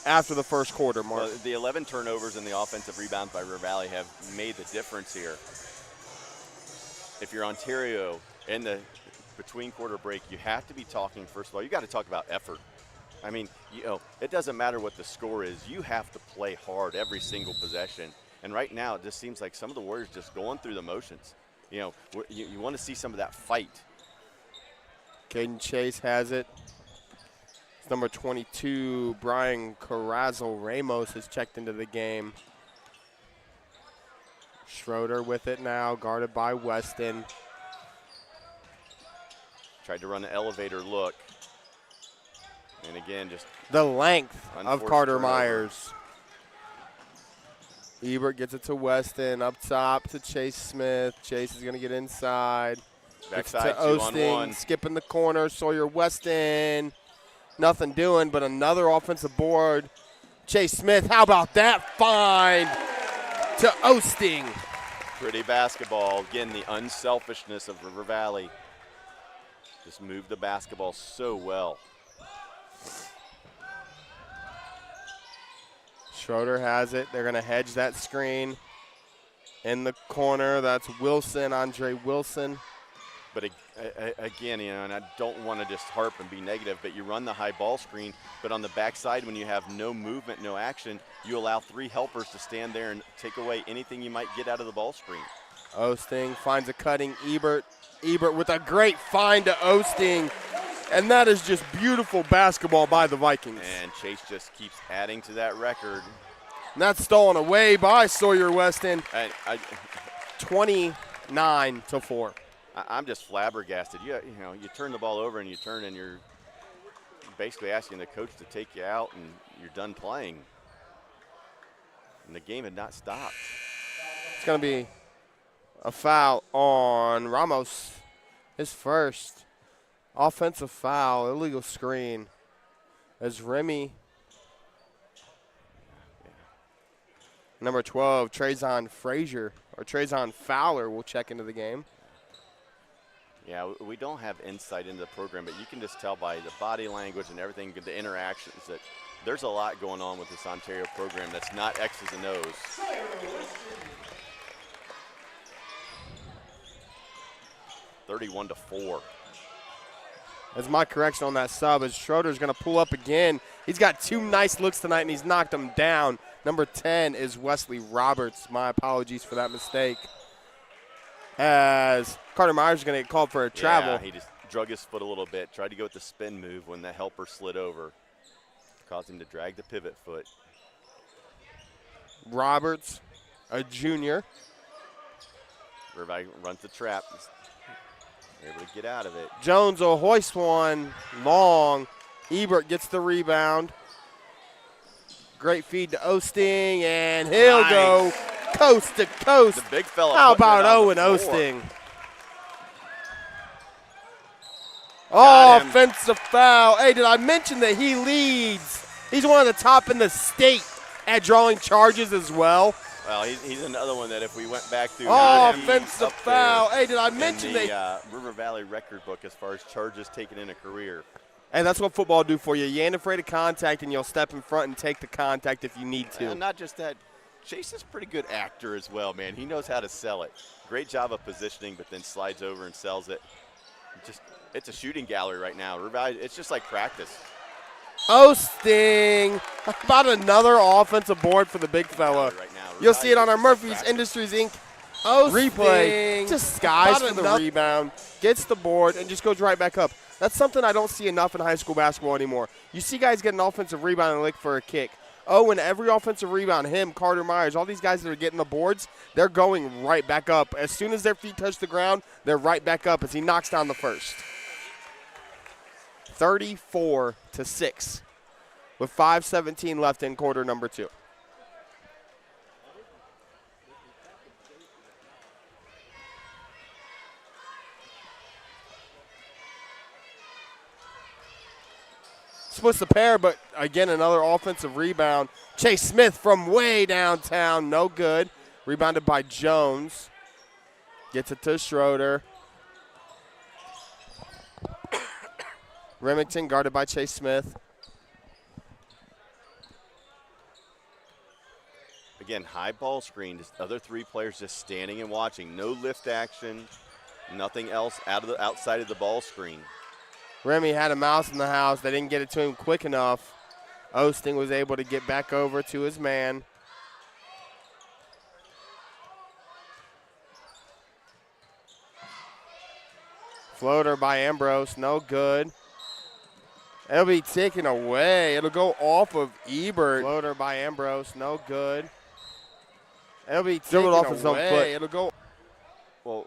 after the first quarter, Mark. Well, the 11 turnovers and the offensive rebounds by River Valley have made the difference here. If you're Ontario in the between quarter break, you have to be talking, first of all, you got to talk about effort. I mean, it doesn't matter what the score is. You have to play hard every single possession. And right now, it just seems like some of the Warriors just going through the motions. You want to see some of that fight. Caden Chase has it. It's number 22, Brian Carrazzo Ramos has checked into the game. Schroeder with it now, guarded by Weston. Tried to run an elevator look. And again, just the length of Carter turnover. Myers. Ebert gets it to Weston, up top to Chase Smith. Chase is going to get inside. Backside, to Osting, skipping the corner. Sawyer Weston, nothing doing, but another offensive board. Chase Smith, how about that find to Osting? Pretty basketball. Again, the unselfishness of River Valley. Just moved the basketball so well. Schroeder has it. They're going to hedge that screen. In the corner, that's Wilson, Andre Wilson. But again, and I don't want to just harp and be negative, but you run the high ball screen, but on the backside when you have no movement, no action, you allow 3 helpers to stand there and take away anything you might get out of the ball screen. Osting finds a cutting Ebert. Ebert with a great find to Osting. And that is just beautiful basketball by the Vikings. And Chase just keeps adding to that record. And that's stolen away by Sawyer Weston. 29-4. I'm just flabbergasted. You turn the ball over and you're basically asking the coach to take you out and you're done playing. And the game had not stopped. It's going to be a foul on Ramos. His first offensive foul, illegal screen. As Remy, number 12, Trezon Fowler will check into the game. Yeah, we don't have insight into the program, but you can just tell by the body language and everything, the interactions, that there's a lot going on with this Ontario program that's not X's and O's. 31-4. As my correction on that sub, as Schroeder's going to pull up again. He's got 2 nice looks tonight, and he's knocked them down. Number 10 is Wesley Roberts. My apologies for that mistake. As Carter Myers is going to get called for a travel. Yeah, he just drug his foot a little bit, tried to go with the spin move when the helper slid over. Caused him to drag the pivot foot. Roberts, a junior. River Valley runs the trap. They're able to get out of it. Jones will hoist one long. Ebert gets the rebound. Great feed to Osting, and he'll go coast to coast. The big fella. How about Owen Osting? Oh, offensive foul. Hey, did I mention that he leads? He's one of the top in the state at drawing charges as well. Well, he's another one that if we went back through. Oh, offensive foul. Hey, did I mention that? River Valley record book as far as charges taken in a career. And that's what football will do for you. You ain't afraid of contact, and you'll step in front and take the contact if you need to. And not just that, Chase is a pretty good actor as well, man. He knows how to sell it. Great job of positioning, but then slides over and sells it. It's a shooting gallery right now. River Valley, it's just like practice. Osting. How about another offensive board for the big fella? Right now. You'll see it on our Murphy's Industries Inc. replay. Just skies for the rebound, gets the board, and just goes right back up. That's something I don't see enough in high school basketball anymore. You see guys get an offensive rebound and lick for a kick. Oh, and every offensive rebound, him, Carter Myers, all these guys that are getting the boards, they're going right back up. As soon as their feet touch the ground, they're right back up as he knocks down the first. 34-6 with 5:17 left in quarter number 2. Splits the pair, but again, another offensive rebound. Chase Smith from way downtown, no good. Rebounded by Jones. Gets it to Schroeder. Remington guarded by Chase Smith. Again, high ball screen, just other 3 players just standing and watching. No lift action, nothing else outside of the ball screen. Remy had a mouse in the house. They didn't get it to him quick enough. Osting was able to get back over to his man. Floater by Ambrose, no good. It'll be taken away. It'll go off of Ebert. Floater by Ambrose, no good. It'll be taken off his own foot. It'll go. Well,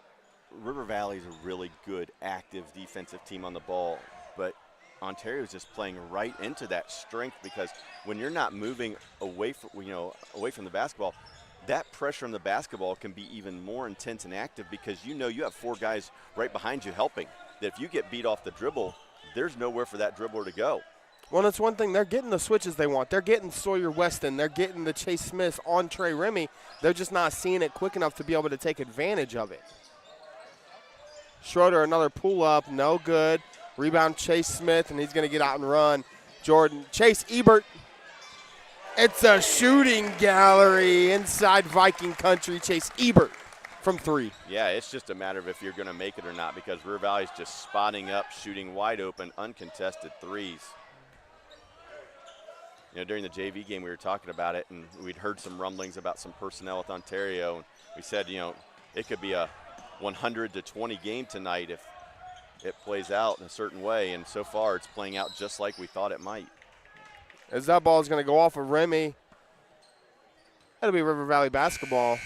River Valley is a really good, active defensive team on the ball, but Ontario is just playing right into that strength because when you're not moving away from the basketball, that pressure on the basketball can be even more intense and active because you have 4 guys right behind you helping. That if you get beat off the dribble, there's nowhere for that dribbler to go. Well, it's one thing. They're getting the switches they want. They're getting Sawyer Weston. They're getting the Chase Smiths on Trey Remy. They're just not seeing it quick enough to be able to take advantage of it. Schroeder, another pull-up, no good. Rebound, Chase Smith, and he's going to get out and run. Jordan, Chase Ebert. It's a shooting gallery inside Viking Country. Chase Ebert from 3. Yeah, it's just a matter of if you're going to make it or not because River Valley's just spotting up, shooting wide open, uncontested threes. During the JV game we were talking about it, and we'd heard some rumblings about some personnel with Ontario, and we said, it could be a 100-20 game tonight if it plays out in a certain way, and so far it's playing out just like we thought it might. As that ball is going to go off of Remy, that'll be River Valley basketball.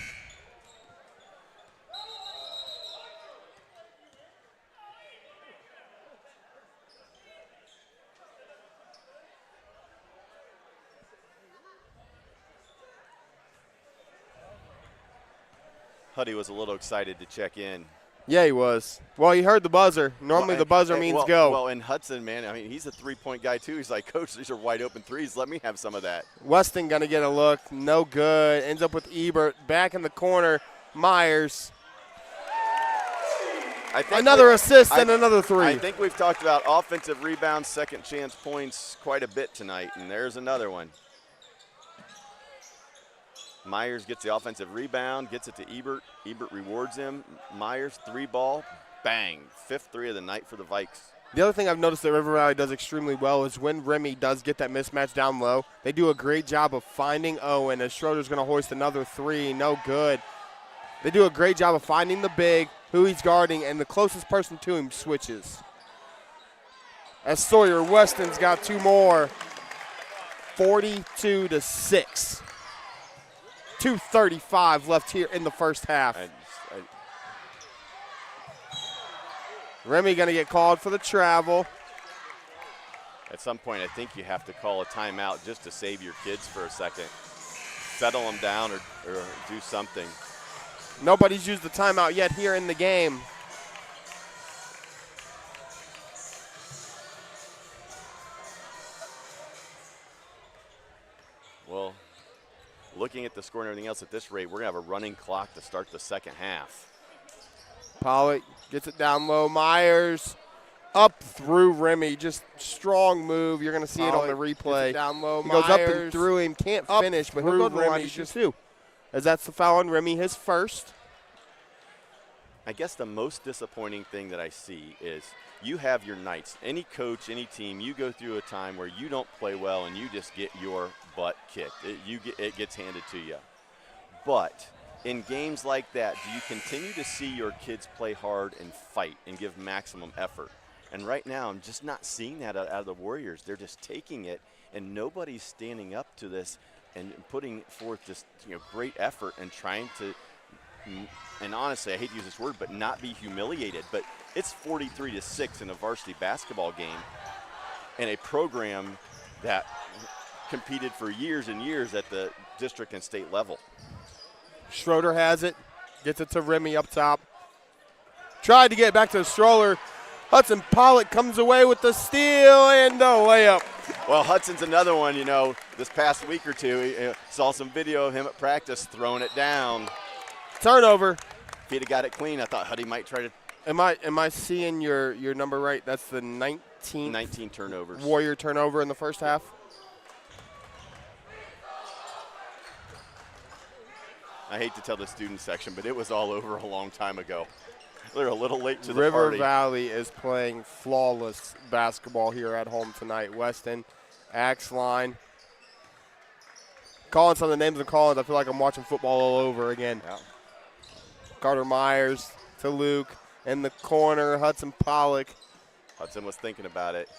Huddy was a little excited to check in. Yeah, he was. Well, he heard the buzzer. Normally the buzzer means go. Well, and Hudson, man, I mean, he's a three-point guy too. He's like, Coach, these are wide open threes. Let me have some of that. Weston going to get a look. No good. Ends up with Ebert. Back in the corner. Myers. Another assist and another three. I think we've talked about offensive rebounds, second chance points quite a bit tonight, and there's another one. Myers gets the offensive rebound, gets it to Ebert. Ebert rewards him. Myers, three ball, bang. 5th three of the night for the Vikes. The other thing I've noticed that River Valley does extremely well is when Remy does get that mismatch down low, they do a great job of finding Owen as Schroeder's going to hoist another three. No good. They do a great job of finding the big, who he's guarding, and the closest person to him switches. As Sawyer Weston's got 2 more. 42-6. 2:35 left here in the first half. Remy going to get called for the travel. At some point, I think you have to call a timeout just to save your kids for a second. Settle them down or do something. Nobody's used the timeout yet here in the game. Well, looking at the score and everything else at this rate, we're going to have a running clock to start the second half. Pollock gets it down low. Myers up through Remy. Just strong move. You're going to see it on the replay. Down low. He goes up and through him. Can't finish, but he'll go to the line to shoot 2. As that's the foul on Remy, his first. I guess the most disappointing thing that I see is you have your nights. Any coach, any team, you go through a time where you don't play well and you just get your butt kicked. It gets handed to you. But in games like that, do you continue to see your kids play hard and fight and give maximum effort? And right now, I'm just not seeing that out of the Warriors. They're just taking it, and nobody's standing up to this and putting forth this great effort and trying to, and honestly, I hate to use this word, but not be humiliated. But it's 43-6 in a varsity basketball game and a program that competed for years and years at the district and state level. Schroeder has it, gets it to Remy up top. Tried to get back to the stroller. Hudson Pollock comes away with the steal and the layup. Well, Hudson's another one, this past week or two, saw some video of him at practice throwing it down. Turnover. If he'd have got it clean, I thought Huddy might try to. Am I seeing your number right? That's the 19 turnovers. Warrior turnover in the first half. I hate to tell the student section, but it was all over a long time ago. They're a little late to the River party. Valley is playing flawless basketball here at home tonight. Weston, Axline. Calling some of the names of Collins. I feel like I'm watching football all over again. Yeah. Carter Myers to Luke. In the corner, Hudson Pollock. Hudson was thinking about it.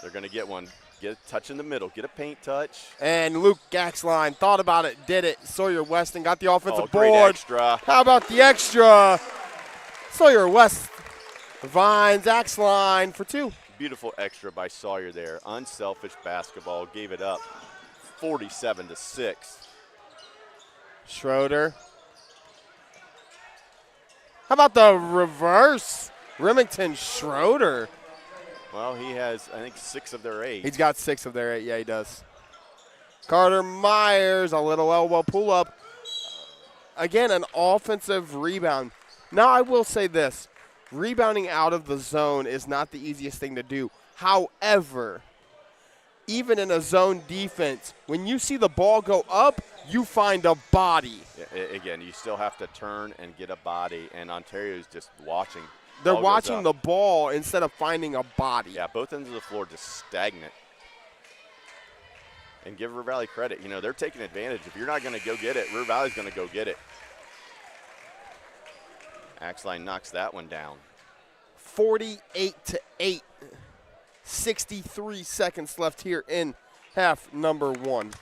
They're going to get one. Get a touch in the middle. Get a paint touch. And Luke Axline thought about it, did it. Sawyer Weston got the offensive great board. Extra. How about the extra? Sawyer West Vines, Axline for 2. Beautiful extra by Sawyer there. Unselfish basketball. Gave it up 47-6. Schroeder. How about the reverse? Remington Schroeder. Well, he has, I think, 6 of their 8. He's got 6 of their 8. Yeah, he does. Carter Myers, a little elbow pull-up. Again, an offensive rebound. Now, I will say this. Rebounding out of the zone is not the easiest thing to do. However, even in a zone defense, when you see the ball go up, you find a body. Again, you still have to turn and get a body, and Ontario's just watching. They're watching the ball instead of finding a body. Yeah, both ends of the floor just stagnant. And give River Valley credit. They're taking advantage. If you're not going to go get it, River Valley's going to go get it. Axline knocks that one down. 48-8. 63 seconds left here in half number 1.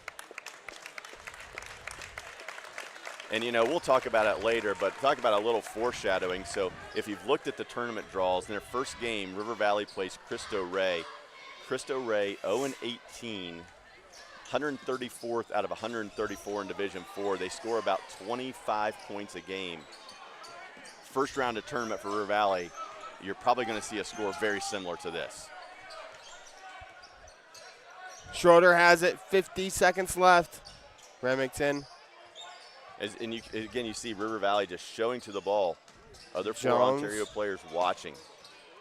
And, we'll talk about it later, but talk about a little foreshadowing. So if you've looked at the tournament draws, in their first game, River Valley plays Cristo Rey. Cristo Rey 0-18, 134th out of 134 in Division IV. They score about 25 points a game. first round of tournament for River Valley, you're probably going to see a score very similar to this. Schroeder has it, 50 seconds left. Remington. And you see River Valley just showing to the ball. Other four Jones. Ontario players watching.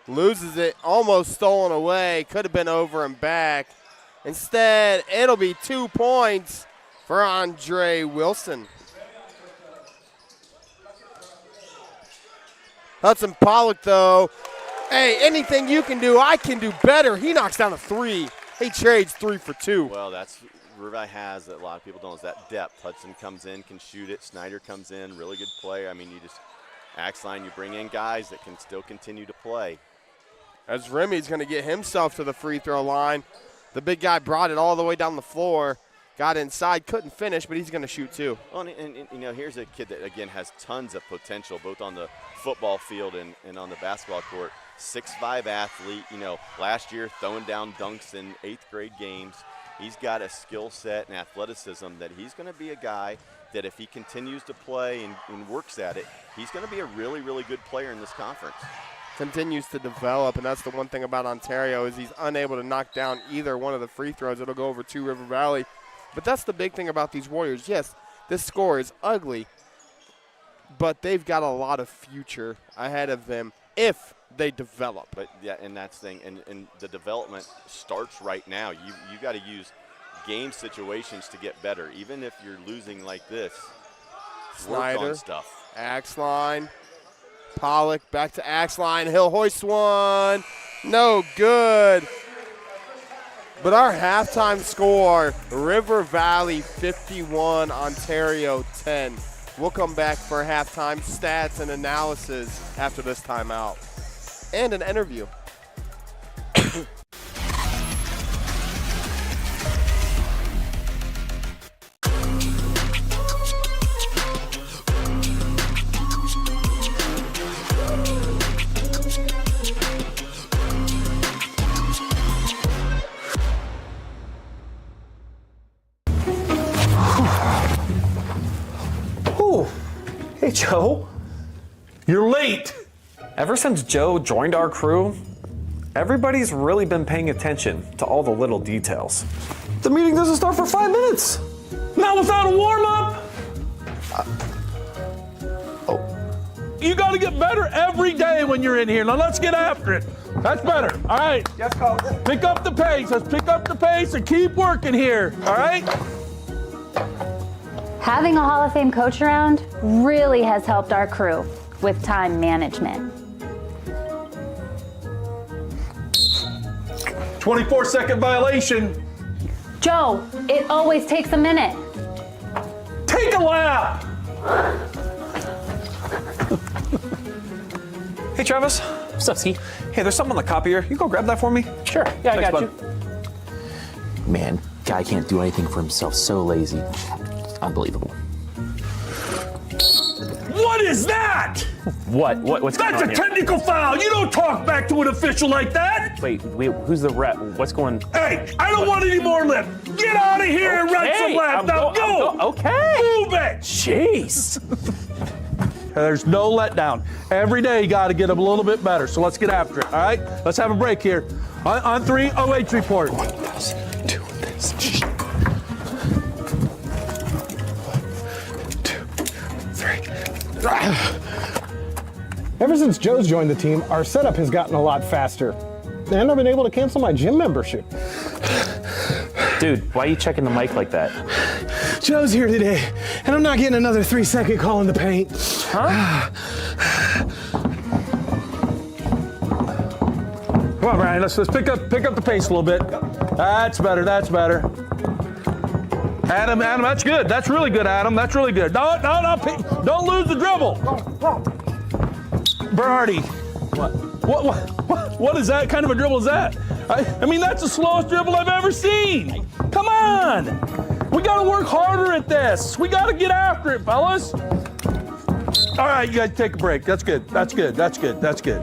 Loses it, almost stolen away. Could have been over and back. Instead, it'll be 2 points for Andre Wilson. Hudson Pollock, though. Hey, anything you can do, I can do better. He knocks down a 3. He trades 3 for 2. Well, that's River Valley has that a lot of people don't, is that depth. Hudson comes in, can shoot it. Snyder comes in, really good player. I mean, you just, Axline, you bring in guys that can still continue to play. As Remy's going to get himself to the free throw line. The big guy brought it all the way down the floor. Got inside, couldn't finish, but he's going to shoot too. Well, and you know, here's a kid that, again, has tons of potential, both on the football field and on the basketball court. 6'5" athlete, you know, last year throwing down dunks in 8th grade games. He's got a skill set and athleticism that he's going to be a guy that if he continues to play and works at it, he's going to be a really, really good player in this conference. Continues to develop, and that's the one thing about Ontario is he's unable to knock down either one of the free throws. It'll go over to River Valley. But that's the big thing about these Warriors. Yes, this score is ugly, but they've got a lot of future ahead of them if they develop. But yeah, and that's the thing, and the development starts right now. You got to use game situations to get better, even if you're losing like this. Snyder, work on stuff. Axline, Pollock back to Axline. He'll hoist one. No good. But our halftime score, River Valley 51, Ontario 10. We'll come back for halftime stats and analysis after this timeout. And an interview. Hey, Joe. You're late. Ever since Joe joined our crew, everybody's really been paying attention to all the little details. The meeting doesn't start for 5 minutes. Not without a warm-up. You got to get better every day when you're in here. Now let's get after it. That's better. All right. Yes, Coach. Pick up the pace. Let's pick up the pace and keep working here. All right? Having a Hall of Fame coach around really has helped our crew with time management. 24-second violation. Joe, it always takes a minute. Take a lap. Hey, Travis. What's up, Ski? Hey, there's something on the copier. You go grab that for me? Sure. Yeah, I Thanks, got bud. you. Man, guy can't do anything for himself. So lazy. Unbelievable. What is that? What's going That's on a here? technical foul. You don't talk back to an official like that. Wait, who's the rep? What's going? Hey, I don't want any more lip. Get out of here and run some laps. Now go. Okay. Move it. Jeez. There's no letdown. Every day you got to get a little bit better. So let's get after it. All right. Let's have a break here. On 3, OH report. Doing this. 1, 2, 3. Ever since Joe's joined the team, our setup has gotten a lot faster. And I've been able to cancel my gym membership. Dude, why are you checking the mic like that? Joe's here today, and I'm not getting another 3-second call in the paint. Huh? Come on, Brian. Let's pick up the pace a little bit. That's better. That's better. Adam, that's good. That's really good, Adam. That's really good. No, don't lose the dribble. Bernardi. What is that kind of a dribble is that? I mean, that's the slowest dribble I've ever seen. Come on. We got to work harder at this. We got to get after it, fellas. All right, you guys take a break. That's good. That's good. That's good. That's good.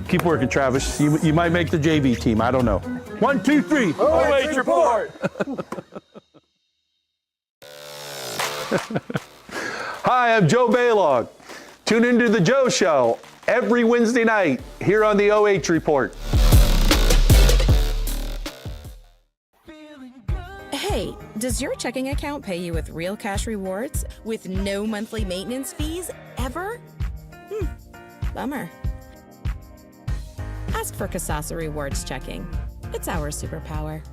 Keep working, Travis. You might make the JV team. I don't know. 1, 2, 3. OH report. Hi, I'm Joe Baylog. Tune into The Joe Show every Wednesday night here on the OH Report. Hey, does your checking account pay you with real cash rewards with no monthly maintenance fees ever? Bummer. Ask for Kasasa Rewards Checking. It's our superpower.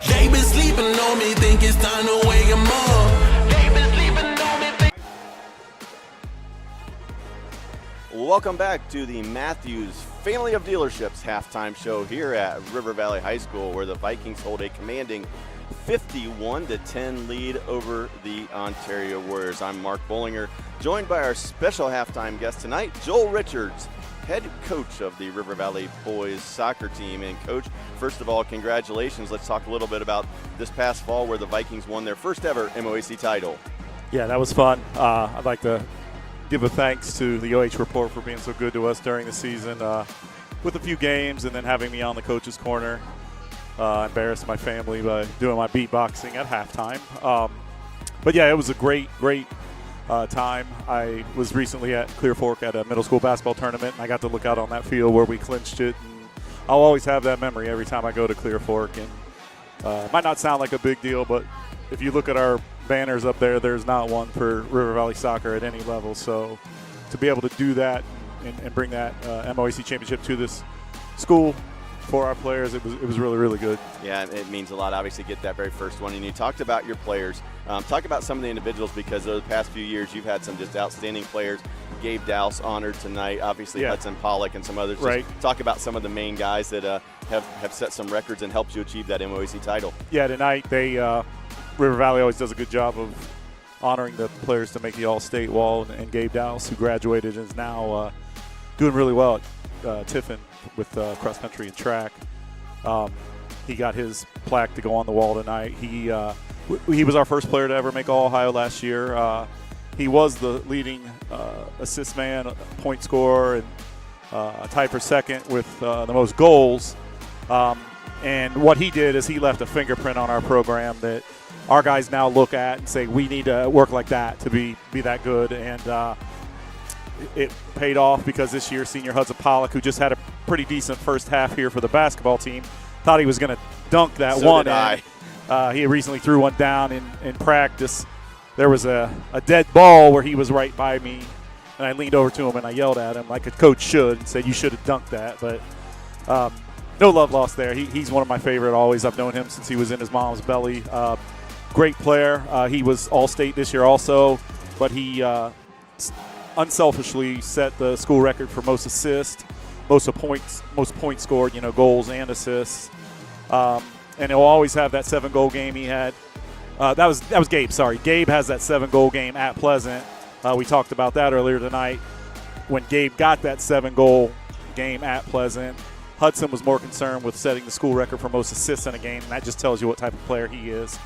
They been sleeping on me, think it's time to wake 'em up. They been sleeping on me. Welcome back to the Mathews Family of Dealerships halftime show here at River Valley High School, where the Vikings hold a commanding 51-10 lead over the Ontario Warriors. I'm Mark Bollinger, joined by our special halftime guest tonight, Joel Richards, head coach of the River Valley boys soccer team. And Coach, first of all, congratulations. Let's talk a little bit about this past fall where the Vikings won their first ever MOAC title. Yeah, that was fun. I'd like to give a thanks to the OH.REPORT for being so good to us during the season with a few games, and then having me on the coach's corner. Embarrassed my family by doing my beatboxing at halftime. But yeah, it was a great time. I was recently at Clear Fork at a middle school basketball tournament, and I got to look out on that field where we clinched it. And I'll always have that memory every time I go to Clear Fork. And it might not sound like a big deal, but if you look at our banners up there, there's not one for River Valley soccer at any level. So to be able to do that and bring that MOAC championship to this school for our players, it was really, really good. Yeah, it means a lot, obviously, get that very first one. And you talked about your players. Talk about some of the individuals, because over the past few years, you've had some just outstanding players. Gabe Dowse honored tonight, obviously Hudson Pollock and some others. Right. Just talk about some of the main guys that have set some records and helped you achieve that MOAC title. Yeah, tonight River Valley always does a good job of honoring the players to make the All-State wall, and Gabe Dowse, who graduated and is now doing really well at Tiffin with cross country and track. He got his plaque to go on the wall tonight. He was our first player to ever make All-Ohio last year. He was the leading assist man, point scorer, and tied for second with the most goals. And what he did is he left a fingerprint on our program that our guys now look at and say, we need to work like that to be that good. And it paid off, because this year senior Hudson Pollock, who just had a pretty decent first half here for the basketball team, thought he was going to dunk that one. He recently threw one down in practice. There was a dead ball where he was right by me, and I leaned over to him and I yelled at him like a coach should and said, you should have dunked that. But no love lost there. He's one of my favorite always. I've known him since he was in his mom's belly. Great player. He was All-State this year also, but he unselfishly set the school record for most assists, most points scored, goals and assists. And he'll always have that 7-goal game he had. That was Gabe, sorry. Gabe has that 7-goal game at Pleasant. We talked about that earlier tonight. When Gabe got that 7-goal game at Pleasant, Hudson was more concerned with setting the school record for most assists in a game, and that just tells you what type of player he is.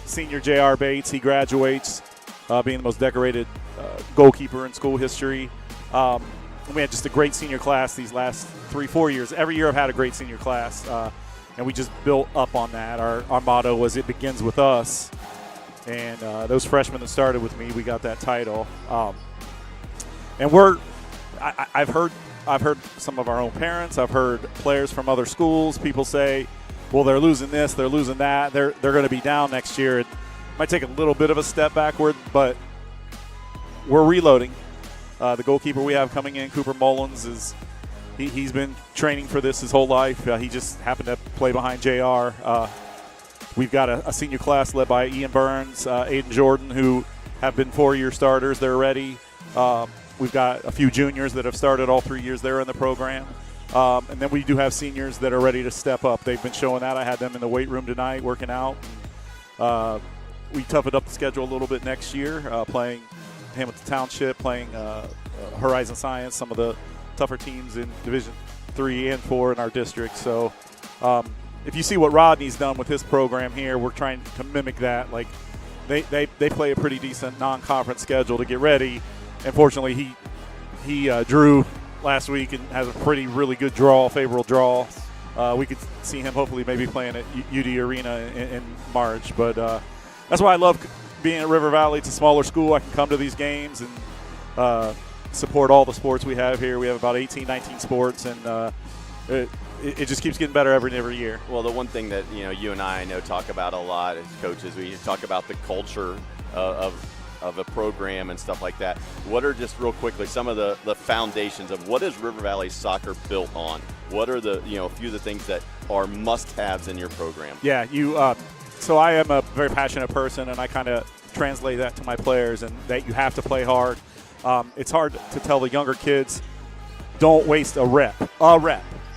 Senior J.R. Bates, he graduates being the most decorated goalkeeper in school history. We had just a great senior class these last 3-4 years. Every year I've had a great senior class, and we just built up on that. Our motto was, it begins with us. And those freshmen that started with me, we got that title. And I've heard some of our own parents. I've heard players from other schools. People say, well, they're losing this, they're losing that. They're going to be down next year. It might take a little bit of a step backward, but we're reloading. The goalkeeper we have coming in, Cooper Mullins, he's been training for this his whole life. He just happened to play behind JR. We've got a senior class led by Ian Burns, Aiden Jordan, who have been 4-year starters. They're ready. We've got a few juniors that have started all 3 years there in the program. And then we do have seniors that are ready to step up. They've been showing that. I had them in the weight room tonight working out. We toughened up the schedule a little bit next year, playing Hamilton Township, playing Horizon Science, some of the tougher teams in Division 3 and 4 in our district. So if you see what Rodney's done with his program here, we're trying to mimic that. Like they play a pretty decent non-conference schedule to get ready. Unfortunately, he drew last week and has a really good favorable draw. We could see him hopefully maybe playing at UD Arena in March. But that's why I love being at River Valley. It's a smaller school. I can come to these games and support all the sports we have here. We have about 18, 19 sports, and it just keeps getting better every year. Well, the one thing that you and I know talk about a lot as coaches, we talk about the culture of a program and stuff like that. What are just real quickly some of the foundations of what is River Valley soccer built on? What are the a few of the things that are must-haves in your program? Yeah, so I am a very passionate person, and I kind of translate that to my players, and that you have to play hard. It's hard to tell the younger kids, don't waste a rep,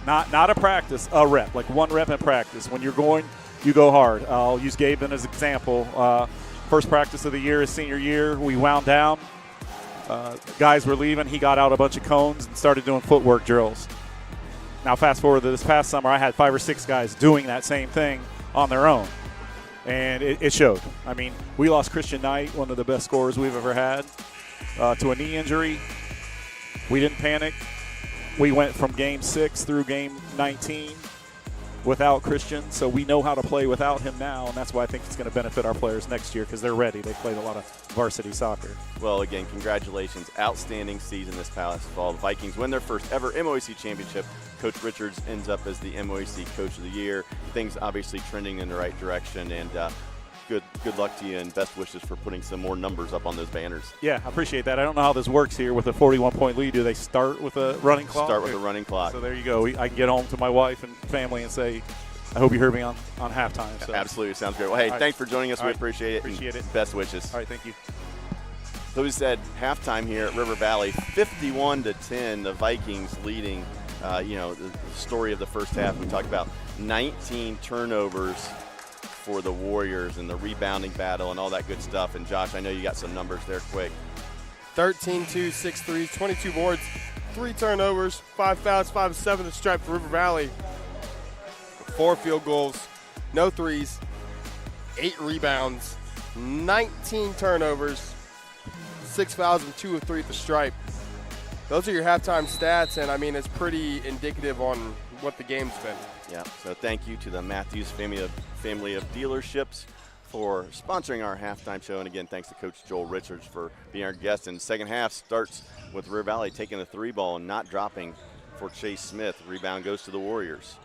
not a practice, a rep, like one rep in practice. When you're going, you go hard. I'll use Gaben as an example. First practice of the year, his senior year, we wound down. Guys were leaving. He got out a bunch of cones and started doing footwork drills. Now, fast forward to this past summer, I had 5 or 6 guys doing that same thing on their own, and it showed. I mean, we lost Christian Knight, one of the best scorers we've ever had, to a knee injury. We didn't panic. We went from game 6 through game 19 without Christian, so we know how to play without him now, and that's why I think it's going to benefit our players next year because they're ready. They played a lot of varsity soccer. Well, again, congratulations. Outstanding season this past fall. The Vikings win their first ever MOAC championship. Coach Richards ends up as the MOAC Coach of the Year. Things obviously trending in the right direction, and good luck to you and best wishes for putting some more numbers up on those banners. Yeah, I appreciate that. I don't know how this works here with a 41-point lead. Do they start with a running clock? Start with a running clock. So there you go. I can get home to my wife and family and say, I hope you heard me on halftime. So. Absolutely. Sounds great. Well, hey, thanks for joining us. We appreciate it. Appreciate it. Best wishes. All right, thank you. So we said halftime here at River Valley, 51-10, the Vikings leading. The story of the first half. We talked about 19 turnovers for the Warriors and the rebounding battle and all that good stuff. And Josh, I know you got some numbers there quick. 13-2, 6 threes, 22 boards, 3 turnovers, 5 fouls, 5 of 7 to stripe for River Valley. 4 field goals, no threes, 8 rebounds, 19 turnovers, 6 fouls, and 2 of 3 at the stripe. Those are your halftime stats, and I mean, it's pretty indicative on what the game's been. Yeah, so thank you to the Mathews family of dealerships for sponsoring our halftime show. And again, thanks to Coach Joel Richards for being our guest. And the second half starts with River Valley taking the 3 ball and not dropping for Chase Smith. Rebound goes to the Warriors.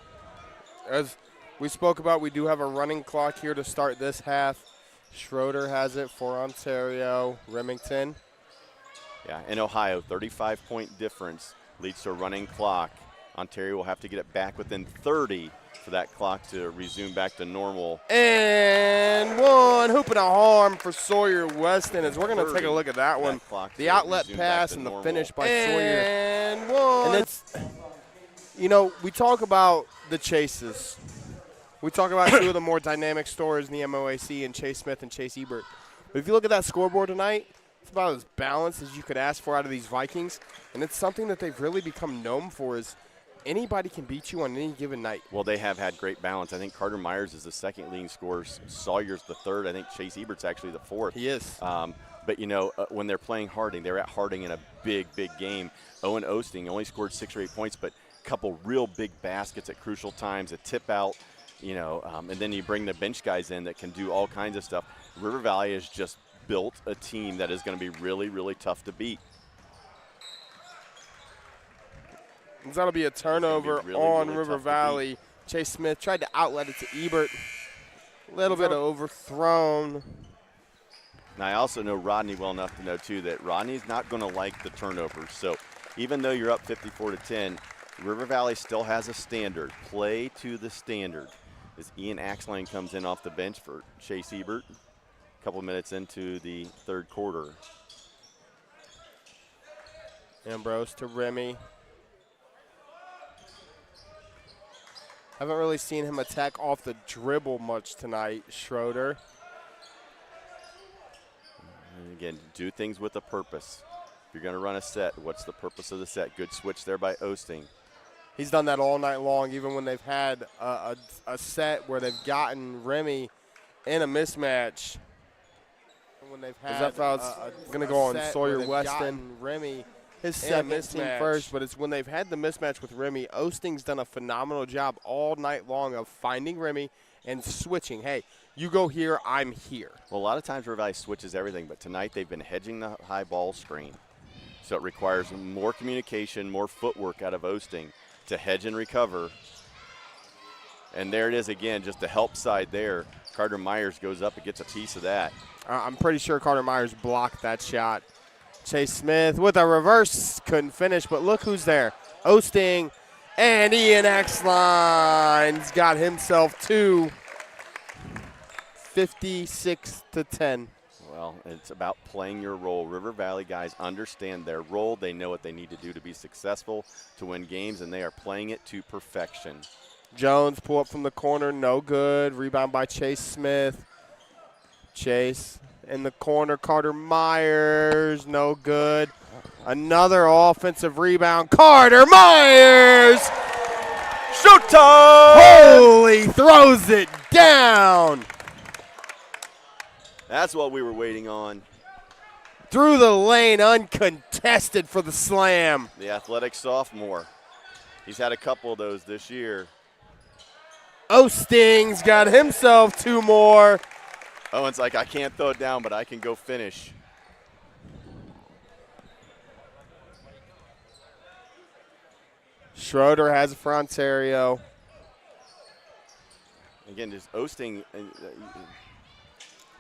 As we spoke about, we do have a running clock here to start this half. Schroeder has it for Ontario. Remington. Yeah, in Ohio, 35-point difference leads to a running clock. Ontario will have to get it back within 30 for that clock to resume back to normal. And one, hoop and a harm for Sawyer Weston as we're going to take a look at that one. The outlet pass and the finish by Sawyer. And one. And it's, we talk about the chases. We talk about 2 of the more dynamic scorers in the MOAC and Chase Smith and Chase Ebert. But if you look at that scoreboard tonight, it's about as balanced as you could ask for out of these Vikings. And it's something that they've really become known for is anybody can beat you on any given night. Well, they have had great balance. I think Carter Myers is the second leading scorer. Sawyer's the third. I think Chase Ebert's actually the fourth. He is. But, when they're playing Harding, they're at Harding in a big, big game. Owen Osting only scored 6 or 8 points, but a couple real big baskets at crucial times, a tip out, and then you bring the bench guys in that can do all kinds of stuff. River Valley has just built a team that is going to be really, really tough to beat. That'll be a turnover on River Valley. Chase Smith tried to outlet it to Ebert. A little bit of overthrown. Now, I also know Rodney well enough to know, too, that Rodney's not going to like the turnovers. So even though you're up 54-10, River Valley still has a standard. Play to the standard. As Ian Axline comes in off the bench for Chase Ebert. A couple minutes into the third quarter. Ambrose to Remy. Haven't really seen him attack off the dribble much tonight, Schroeder. And again, do things with a purpose. If you're going to run a set, what's the purpose of the set? Good switch there by Osting. He's done that all night long, even when they've had a set where they've gotten Remy in a mismatch. When they've had going to go on Sawyer Weston. Remy, his second team first, but it's when they've had the mismatch with Remy. Osting's done a phenomenal job all night long of finding Remy and switching. Hey, you go here, I'm here. Well, a lot of times River Valley switches everything, but tonight they've been hedging the high ball screen. So it requires more communication, more footwork out of Osting to hedge and recover. And there it is again, just the help side there. Carter Myers goes up and gets a piece of that. I'm pretty sure Carter Myers blocked that shot. Chase Smith with a reverse, couldn't finish, but look who's there. Osting and Ian Exline's got himself 2, 56-10. Well, it's about playing your role. River Valley guys understand their role. They know what they need to do to be successful, to win games, and they are playing it to perfection. Jones pull up from the corner, no good. Rebound by Chase Smith. Chase in the corner, Carter Myers, no good. Another offensive rebound, Carter Myers! Showtime! Holy, throws it down! That's what we were waiting on. Through the lane, uncontested for the slam. The athletic sophomore. He's had a couple of those this year. Osting's got himself 2 more. Owen's like, I can't throw it down, but I can go finish. Schroeder has it for Ontario. Again, just Osting.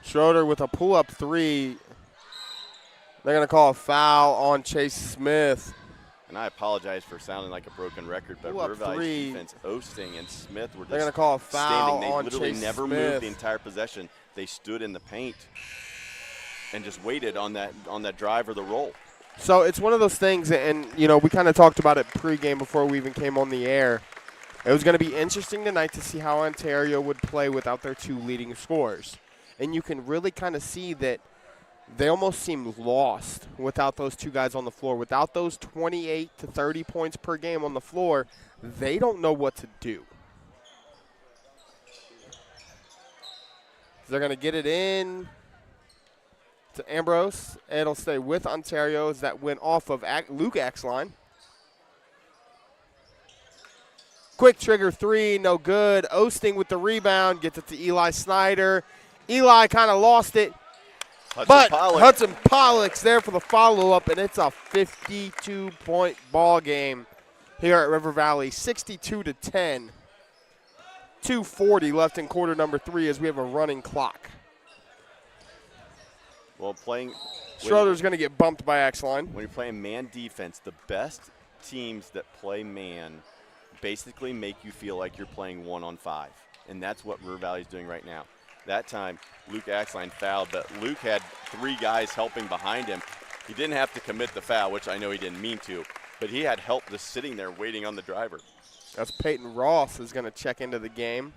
Schroeder with a pull-up 3. They're going to call a foul on Chase Smith. And I apologize for sounding like a broken record, but River Valley's defense, Osting and Smith were just they're going to call a foul standing. They on literally Chase never Smith. moved the entire possession. They stood in the paint and just waited on that drive or the roll. So it's one of those things, and, you know, we kind of talked about it pregame before we even came on the air. It was going to be interesting tonight to see how Ontario would play without their 2 leading scorers. And you can really kind of see that they almost seem lost without those 2 guys on the floor. Without those 28 to 30 points per game on the floor, they don't know what to do. They're going to get it in to Ambrose. It'll stay with Ontario as that went off of Luke Exline. Quick trigger 3, no good. Osting with the rebound, gets it to Eli Snyder. Eli kind of lost it. Hudson Pollock's there for the follow-up, and it's a 52-point ball game here at River Valley, 62-10. 2:40 left in quarter number 3 as we have a running clock. Well, Schroeder's going to get bumped by Exline. When you're playing man defense, the best teams that play man basically make you feel like you're playing 1-on-5, and that's what River Valley's doing right now. That time, Luke Exline fouled, but Luke had 3 guys helping behind him. He didn't have to commit the foul, which I know he didn't mean to, but he had help just sitting there waiting on the driver. That's Peyton Ross is going to check into the game.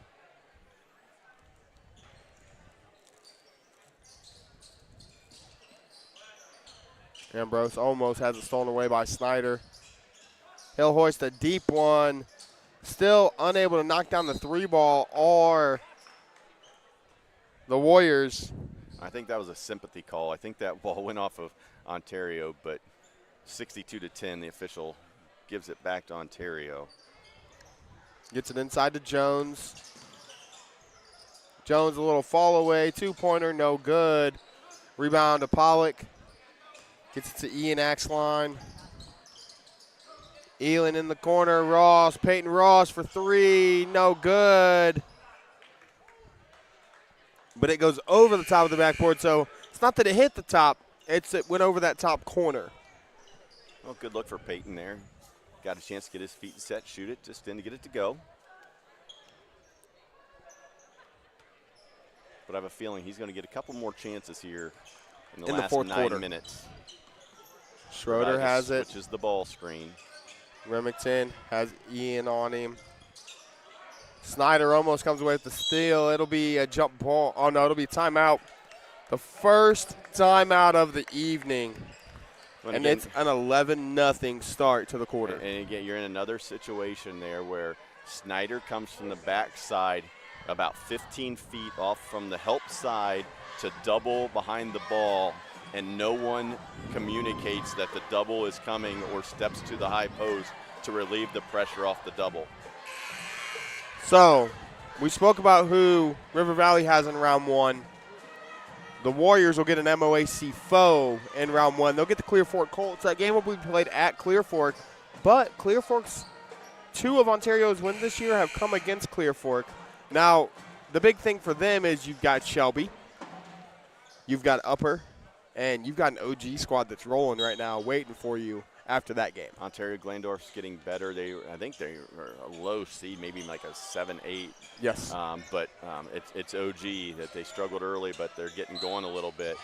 Ambrose almost has it stolen away by Snyder. He'll hoist a deep one. Still unable to knock down the 3 ball or the Warriors. I think that was a sympathy call. I think that ball went off of Ontario, but 62-10, the official gives it back to Ontario. Gets it inside to Jones. Jones a little fall away, 2-pointer, no good. Rebound to Pollock. Gets it to Ian Exline. Elin in the corner, Ross, Peyton Ross for 3, no good. But it goes over the top of the backboard, so it's not that it hit the top, it went over that top corner. Well, good look for Peyton there. Got a chance to get his feet set, shoot it, just didn't get it to go. But I have a feeling he's going to get a couple more chances here in the last 9 minutes. Schroeder has it. Which is the ball screen. Remington has Ian on him. Snyder almost comes away with the steal. It'll be a jump ball. Oh, no, it'll be timeout. The first timeout of the evening And again, it's an 11-0 start to the quarter. And again, you're in another situation there where Snyder comes from the backside about 15 feet off from the help side to double behind the ball, and no one communicates that the double is coming or steps to the high post to relieve the pressure off the double. So we spoke about who River Valley has in round one. The Warriors will get an MOAC foe in round one. They'll get the Clear Fork Colts. That game will be played at Clear Fork, but Clear Fork's 2 of Ontario's wins this year have come against Clear Fork. Now, the big thing for them is you've got Shelby, you've got Upper, and you've got an OG squad that's rolling right now waiting for you after that game. Ontario Glandorf's getting better. I think they are a low seed, maybe like a 7-8. Yes. But it's OG that they struggled early, but they're getting going a little bit.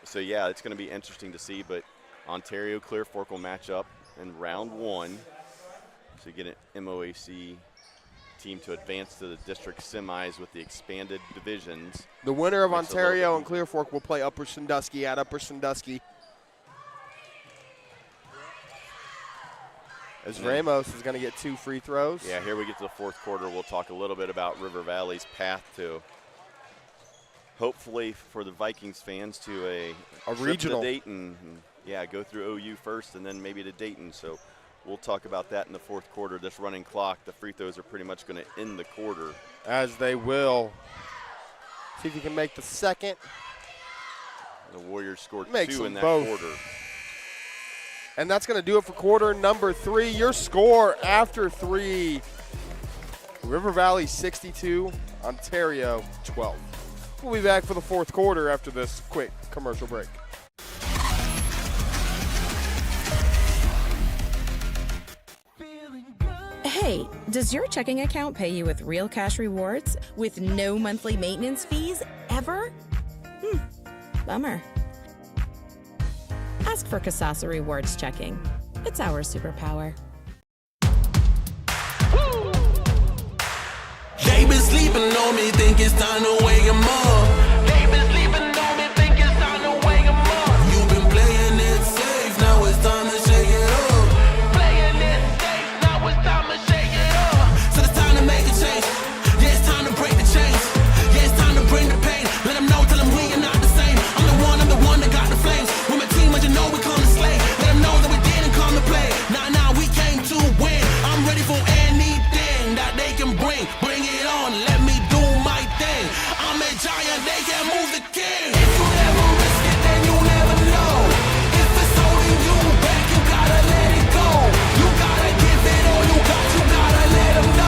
So, yeah, it's going to be interesting to see. But Ontario Clear Fork will match up in round one. So you get an MOAC team to advance to the district semis with the expanded divisions. The winner of Ontario and Clear Fork will play Upper Sandusky at Upper Sandusky. As Ramos is going to get 2 free throws. Yeah, here we get to the fourth quarter. We'll talk a little bit about River Valley's path to, hopefully for the Vikings fans, to a regional. To Dayton. Yeah, go through OU first and then maybe to Dayton. So we'll talk about that in the fourth quarter. This running clock, the free throws are pretty much going to end the quarter. As they will. See if you can make the second. The Warriors scored 2 in that quarter. And that's going to do it for quarter number 3. Your score after 3, River Valley 62, Ontario 12. We'll be back for the fourth quarter after this quick commercial break. Hey, does your checking account pay you with real cash rewards with no monthly maintenance fees ever? Bummer. Ask for Kasasa Rewards Checking. It's our superpower. They been sleeping on me, think it's time to wake 'em up. They been sleeping on me, think it's time to wake 'em up. You've been playing it safe, now it's time to shake it up. Playing it safe, now it's time to shake it up. So it's time to make a change. Yeah, it's time to break the chains. Yeah, it's time to bring the pain. Let them know, tell them we are not the same. I'm the one that got the flames. With my team, but you know we come to slay. Let them know that we didn't come to play. Nah, we came to win. I'm ready for anything that they can bring. Bring it on, let me do my thing. I'm a giant, they can move the king. If you never risk it, then you never know. If it's holding you back, you gotta let it go. You gotta give it all you got, you gotta let them know.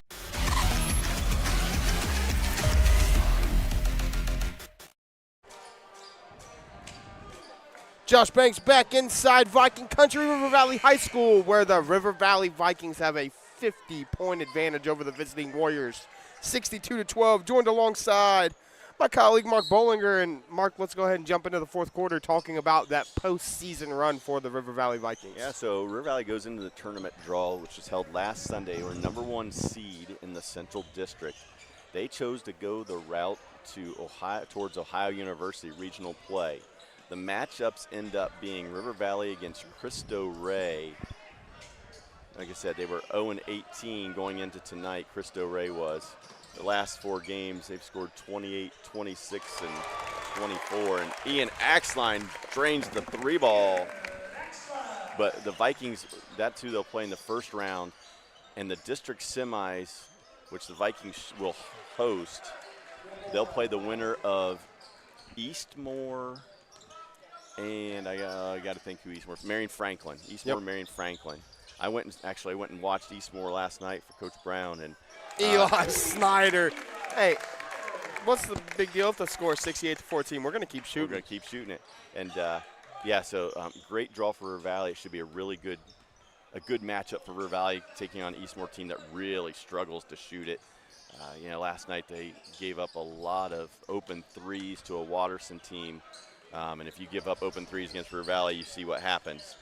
Josh Banks back inside Viking Country, River Valley High School, where the River Valley Vikings have a 50-point advantage over the visiting Warriors, 62-12, joined alongside my colleague Mark Bollinger. And Mark, let's go ahead and jump into the fourth quarter talking about that postseason run for the River Valley Vikings. Yeah, so River Valley goes into the tournament draw, which was held last Sunday. They were #1 seed in the Central District. They chose to go the route to towards Ohio University regional play. The matchups end up being River Valley against Cristo Rey. Like I said, they were 0-18 going into tonight. Cristo Rey was. The last 4 games, they've scored 28, 26, and 24. And Ian Axline drains the 3 ball. But the Vikings, that's who they'll play in the first round. And the district semis, which the Vikings will host, they'll play the winner of Eastmore. And I got to think who Eastmore. Marion Franklin. Eastmore, Marion Franklin. I went and watched Eastmore last night for Coach Brown and Eli Snyder. Hey, what's the big deal if the score is 68-14? We're going to keep shooting. We're going to keep shooting it. And so great draw for River Valley. It should be a good matchup for River Valley taking on Eastmore team that really struggles to shoot it. Last night they gave up a lot of open threes to a Watterson team. And if you give up open threes against River Valley, you see what happens.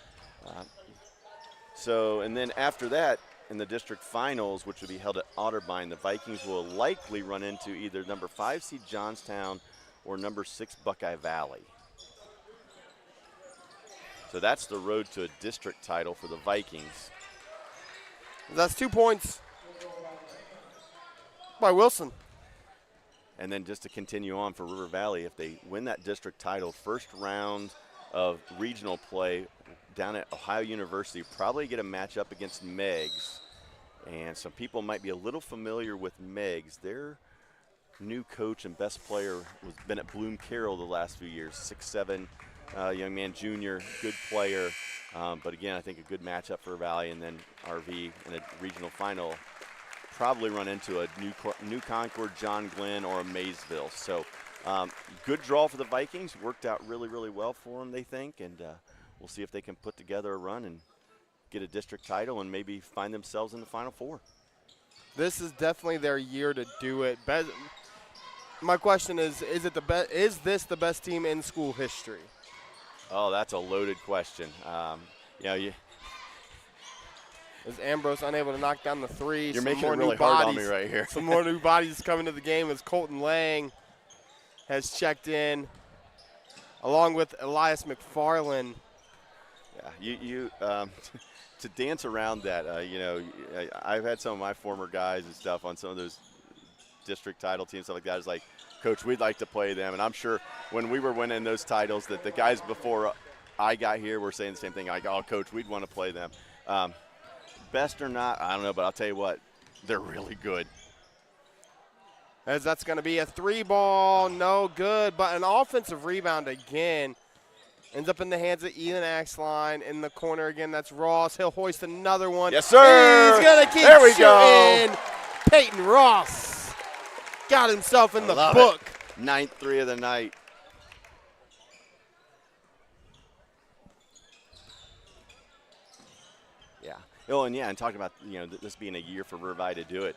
And then after that, in the district finals, which will be held at Otterbein, the Vikings will likely run into either number 5 seed Johnstown or number 6 Buckeye Valley. So that's the road to a district title for the Vikings. That's 2 points by Wilson. And then just to continue on for River Valley, if they win that district title, first round of regional play down at Ohio University, probably get a matchup against Meigs. And some people might be a little familiar with Meigs. Their new coach and best player has been at Bloom Carroll the last few years, 6'7", young man, junior, good player. But again, I think a good matchup for Valley, and then RV in a regional final probably run into a New Concord, John Glenn, or a Maysville. So good draw for the Vikings. Worked out really, really well for them, they think, and we'll see if they can put together a run and get a district title and maybe find themselves in the Final Four. This is definitely their year to do it. My question is this the best team in school history? Oh, that's a loaded question. Is Ambrose unable to knock down the three? You're making it really hard on me right here. Some more new bodies coming to the game as Colton Lang has checked in, along with Elias McFarland. Yeah, to dance around that, I've had some of my former guys and stuff on some of those district title teams, stuff like that. It's like, Coach, we'd like to play them. And I'm sure when we were winning those titles that the guys before I got here were saying the same thing, like, oh, Coach, we'd want to play them. Best or not, I don't know, but I'll tell you what, they're really good. As that's going to be a 3-ball, no good, but an offensive rebound again. Ends up in the hands of Elon Axline in the corner again. That's Ross. He'll hoist another one. Yes, sir. He's going to keep there we shooting. Go. Peyton Ross got himself in the book. It. 9th three of the night. Yeah. Oh, and talking about this being a year for River Valley to do it.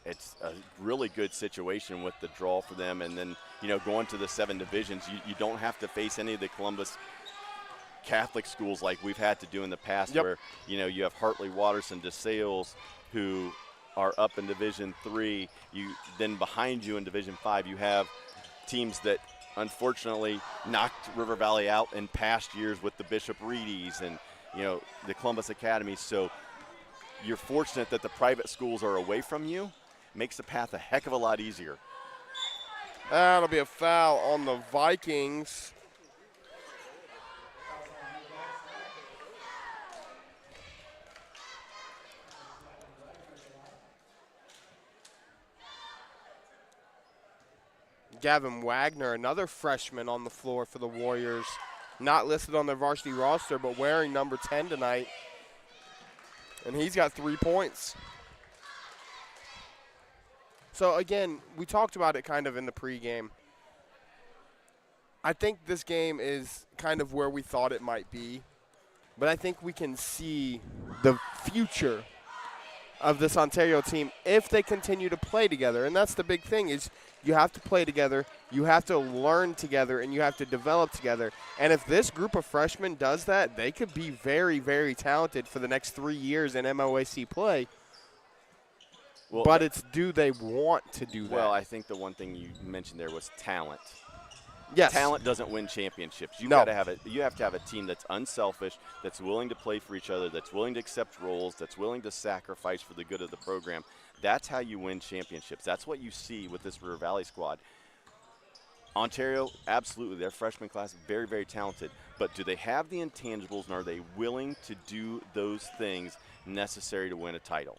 It's a really good situation with the draw for them, and then going to the 7 divisions, you don't have to face any of the Columbus Catholic schools like we've had to do in the past, where you have Hartley, Watterson, DeSales, who are up in Division 3. Then behind you in Division 5, you have teams that unfortunately knocked River Valley out in past years with the Bishop Reedies and the Columbus Academy. So you're fortunate that the private schools are away from you. Makes the path a heck of a lot easier. That'll be a foul on the Vikings. Gavin Wagner, another freshman on the floor for the Warriors. Not listed on their varsity roster, but wearing number 10 tonight. And he's got 3 points. So, again, we talked about it kind of in the pregame. I think this game is kind of where we thought it might be. But I think we can see the future of this Ontario team if they continue to play together. And that's the big thing is you have to play together, you have to learn together, and you have to develop together. And if this group of freshmen does that, they could be very, very talented for the next 3 years in MOAC play. Well, but it's do they want to do that? Well, I think the one thing you mentioned there was talent. Yes. Talent doesn't win championships. You have to have a team that's unselfish, that's willing to play for each other, that's willing to accept roles, that's willing to sacrifice for the good of the program. That's how you win championships. That's what you see with this River Valley squad. Ontario, absolutely, their freshman class, very, very talented. But do they have the intangibles, and are they willing to do those things necessary to win a title?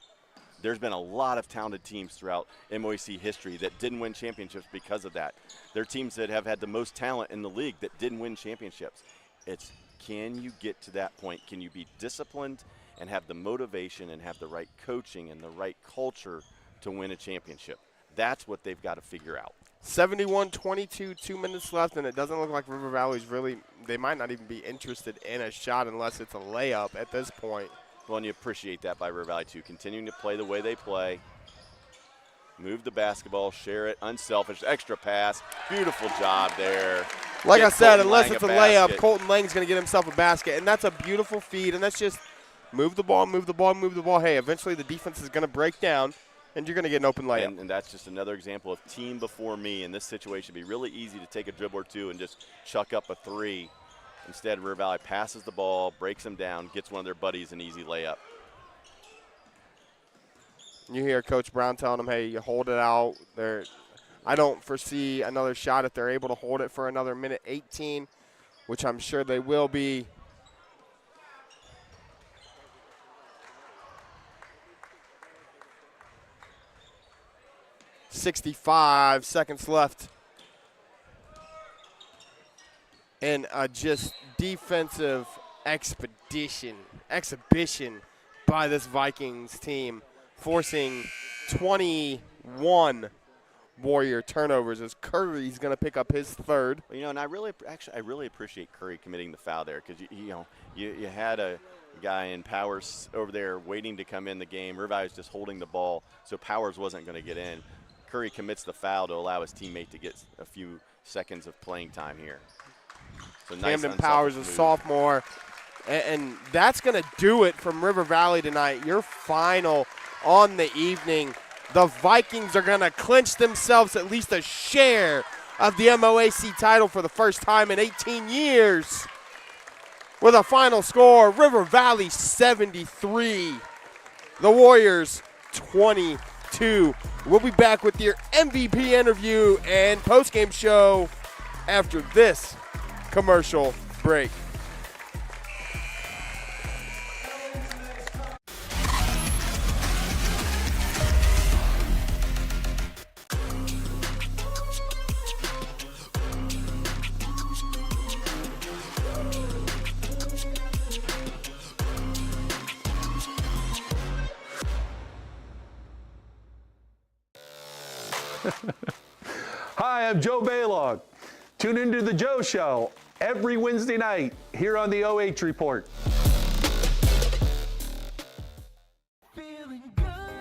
There's been a lot of talented teams throughout MOAC history that didn't win championships because of that. There are teams that have had the most talent in the league that didn't win championships. It's, can you get to that point? Can you be disciplined and have the motivation and have the right coaching and the right culture to win a championship? That's what they've got to figure out. 71-22, 2 minutes left, and it doesn't look like River Valley's really – they might not even be interested in a shot unless it's a layup at this point. Well, and you appreciate that by River Valley, too. Continuing to play the way they play. Move the basketball, share it, unselfish, extra pass. Beautiful job there. Like I said, unless it's a layup, Colton Lang's going to get himself a basket, and that's a beautiful feed, and that's just move the ball, move the ball, move the ball. Hey, eventually the defense is going to break down, and you're going to get an open layup. And that's just another example of team before me. In this situation, it'd be really easy to take a dribble or two and just chuck up a three. Instead, River Valley passes the ball, breaks them down, gets one of their buddies an easy layup. You hear Coach Brown telling them, hey, you hold it out. I don't foresee another shot if they're able to hold it for another minute 18, which I'm sure they will be. .65 seconds left. And a just defensive exhibition by this Vikings team, forcing 21 Warrior turnovers as Curry's going to pick up his third. Well, and I really appreciate Curry committing the foul there, because you had a guy in Powers over there waiting to come in the game. River Valley was just holding the ball, so Powers wasn't going to get in. Curry commits the foul to allow his teammate to get a few seconds of playing time here. So nice. Camden Powers, a sophomore, and that's going to do it from River Valley tonight. Your final on the evening. The Vikings are going to clinch themselves at least a share of the MOAC title for the first time in 18 years. With a final score, River Valley 73, the Warriors 22. We'll be back with your MVP interview and postgame show after this commercial break. Hi, I'm Joe Baylog. Tune into The Joe Show every Wednesday night here on the OH.REPORT.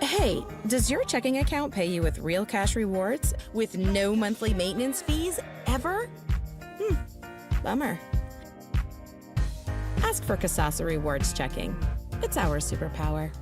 Hey, does your checking account pay you with real cash rewards with no monthly maintenance fees ever? Bummer. Ask for Kasasa Rewards Checking. It's our superpower.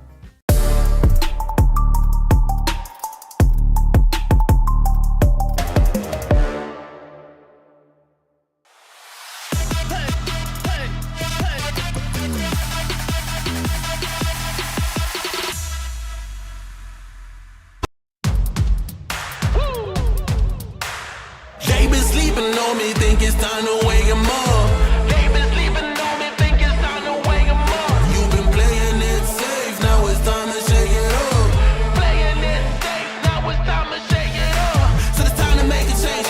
They been sleeping on me, think it's time to wake 'em up. They been sleeping on me, think it's time to wake 'em up. You've been playing it safe, now it's time to shake it up. Playing it safe, now it's time to shake it up. So it's time to make a change.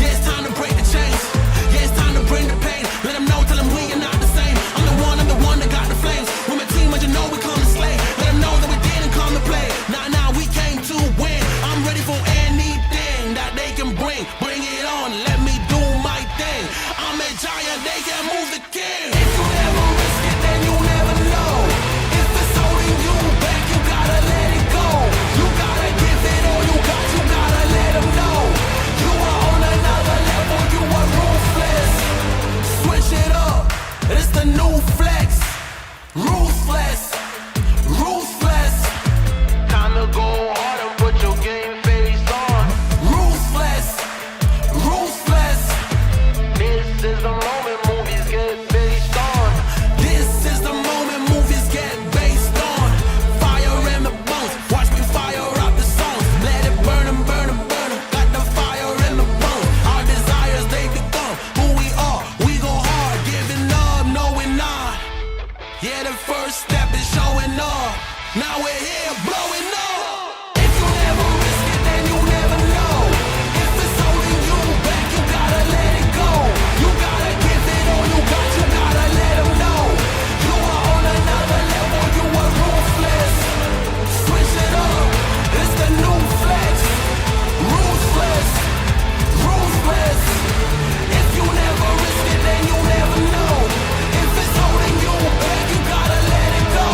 Yeah, it's time to break the chains. Yeah, it's time to bring the pain. Let them know, tell them we are not the same. I'm the one that got the flames. With my team, but you know we come to slay. Let them know that we didn't come to play. Nah, we came to win. I'm ready for anything that they can bring. Bring it on, let me do my thing. I'm a giant, they can move the king. If you never risk it, then you never know. If it's holding you back, you gotta let it go. You gotta give it all you gotta let them know. You are on another level, you are ruthless. Switch it up, it's the new flex. Ruthless, ruthless. Time to go hard and put your game face on. Ruthless, ruthless. This is the moment movies get based on. This is the moment movies get based on. Fire in the bones, watch me fire up the songs. Let it burn 'em, burn 'em, burn 'em. Got the fire in the bones. Our desires, they become who we are. We go hard, giving up, no we're not. Yeah, the first step is showing up. Now we're here blowing up. If you never risk it, then you never know. If it's holding you back, you gotta let it go. You gotta give it all you gotta let them know. You are on another level, you are ruthless. Switch it up, it's the new flex. Ruthless, ruthless. If you never risk it, then you never know. If it's holding you back, you gotta let it go.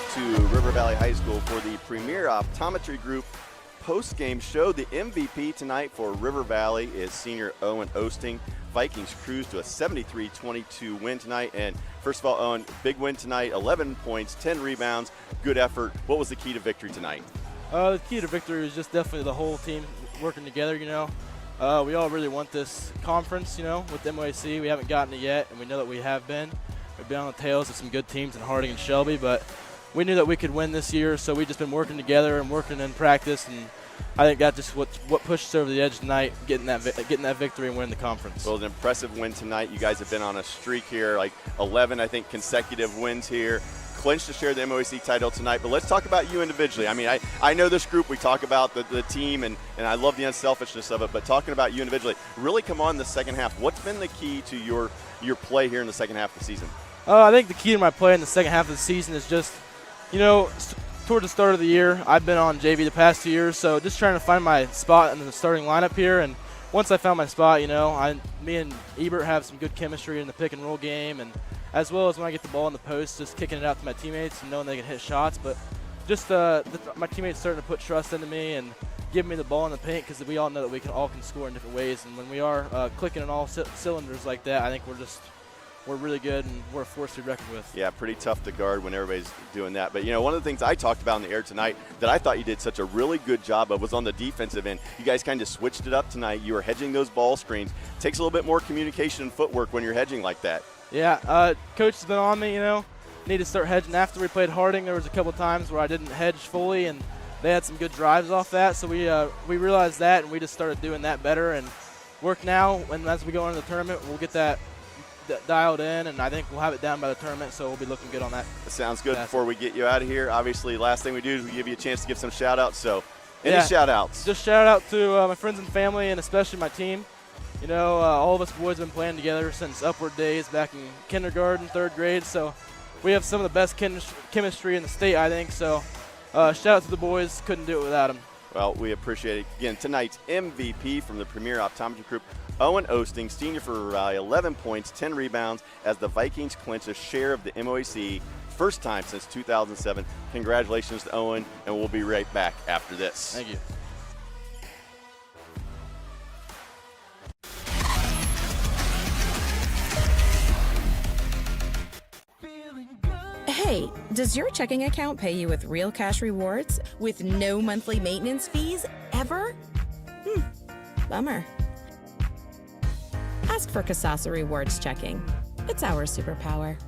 back to River Valley High School for the Premier Optometry Group post-game show. The MVP tonight for River Valley is senior Owen Osting. Vikings cruised to a 73-22 win tonight. And first of all, Owen, big win tonight, 11 points, 10 rebounds, good effort. What was the key to victory tonight? The key to victory is just definitely the whole team working together, you know. We all really want this conference, you know, with MOAC. We haven't gotten it yet, and we know that we have been. We've been on the tails of some good teams in Harding and Shelby, but we knew that we could win this year, so we've just been working together and working in practice, and I think that's just what pushed us over the edge tonight, getting that victory and winning the conference. Well, an impressive win tonight. You guys have been on a streak here, like 11, I think, consecutive wins here. Clinched to share the MOAC title tonight, but let's talk about you individually. I mean, I know this group, we talk about the team, and I love the unselfishness of it, but talking about you individually, really come on in the second half. What's been the key to your play here in the second half of the season? I think the key to my play in the second half of the season is just, you know, toward the start of the year, I've been on JV the past 2 years, so just trying to find my spot in the starting lineup here. And once I found my spot, you know, me and Ebert have some good chemistry in the pick and roll game, and as well as when I get the ball in the post, just kicking it out to my teammates and knowing they can hit shots. But just my teammates starting to put trust into me and giving me the ball in the paint, because we all know that we all can score in different ways. And when we are clicking on all cylinders like that, I think we're really good, and we're a force to be reckoned with. Yeah, pretty tough to guard when everybody's doing that. But, you know, one of the things I talked about in the air tonight that I thought you did such a really good job of was on the defensive end. You guys kind of switched it up tonight. You were hedging those ball screens. It takes a little bit more communication and footwork when you're hedging like that. Yeah, coach has been on me, you know. Need to start hedging. After we played Harding, there was a couple times where I didn't hedge fully, and they had some good drives off that. So we realized that, and we just started doing that better and work now. And as we go into the tournament, we'll get that dialed in, and I think we'll have it down by the tournament, so we'll be looking good on that. Sounds good. Before we get you out of here, obviously, last thing we do is we give you a chance to give some shout-outs. So any shout-outs? Just shout-out to my friends and family, and especially my team. You know, all of us boys have been playing together since Upward days back in kindergarten, 3rd grade, so we have some of the best chemistry in the state, I think. So shout-out to the boys. Couldn't do it without them. Well, we appreciate it. Again, tonight's MVP from the Premier Optometry Group, Owen Osting, senior for River Valley, 11 points, 10 rebounds, as the Vikings clinch a share of the MOAC, first time since 2007. Congratulations to Owen, and we'll be right back after this. Thank you. Hey, does your checking account pay you with real cash rewards with no monthly maintenance fees ever? Bummer. Ask for Kasasa Rewards Checking. It's our superpower.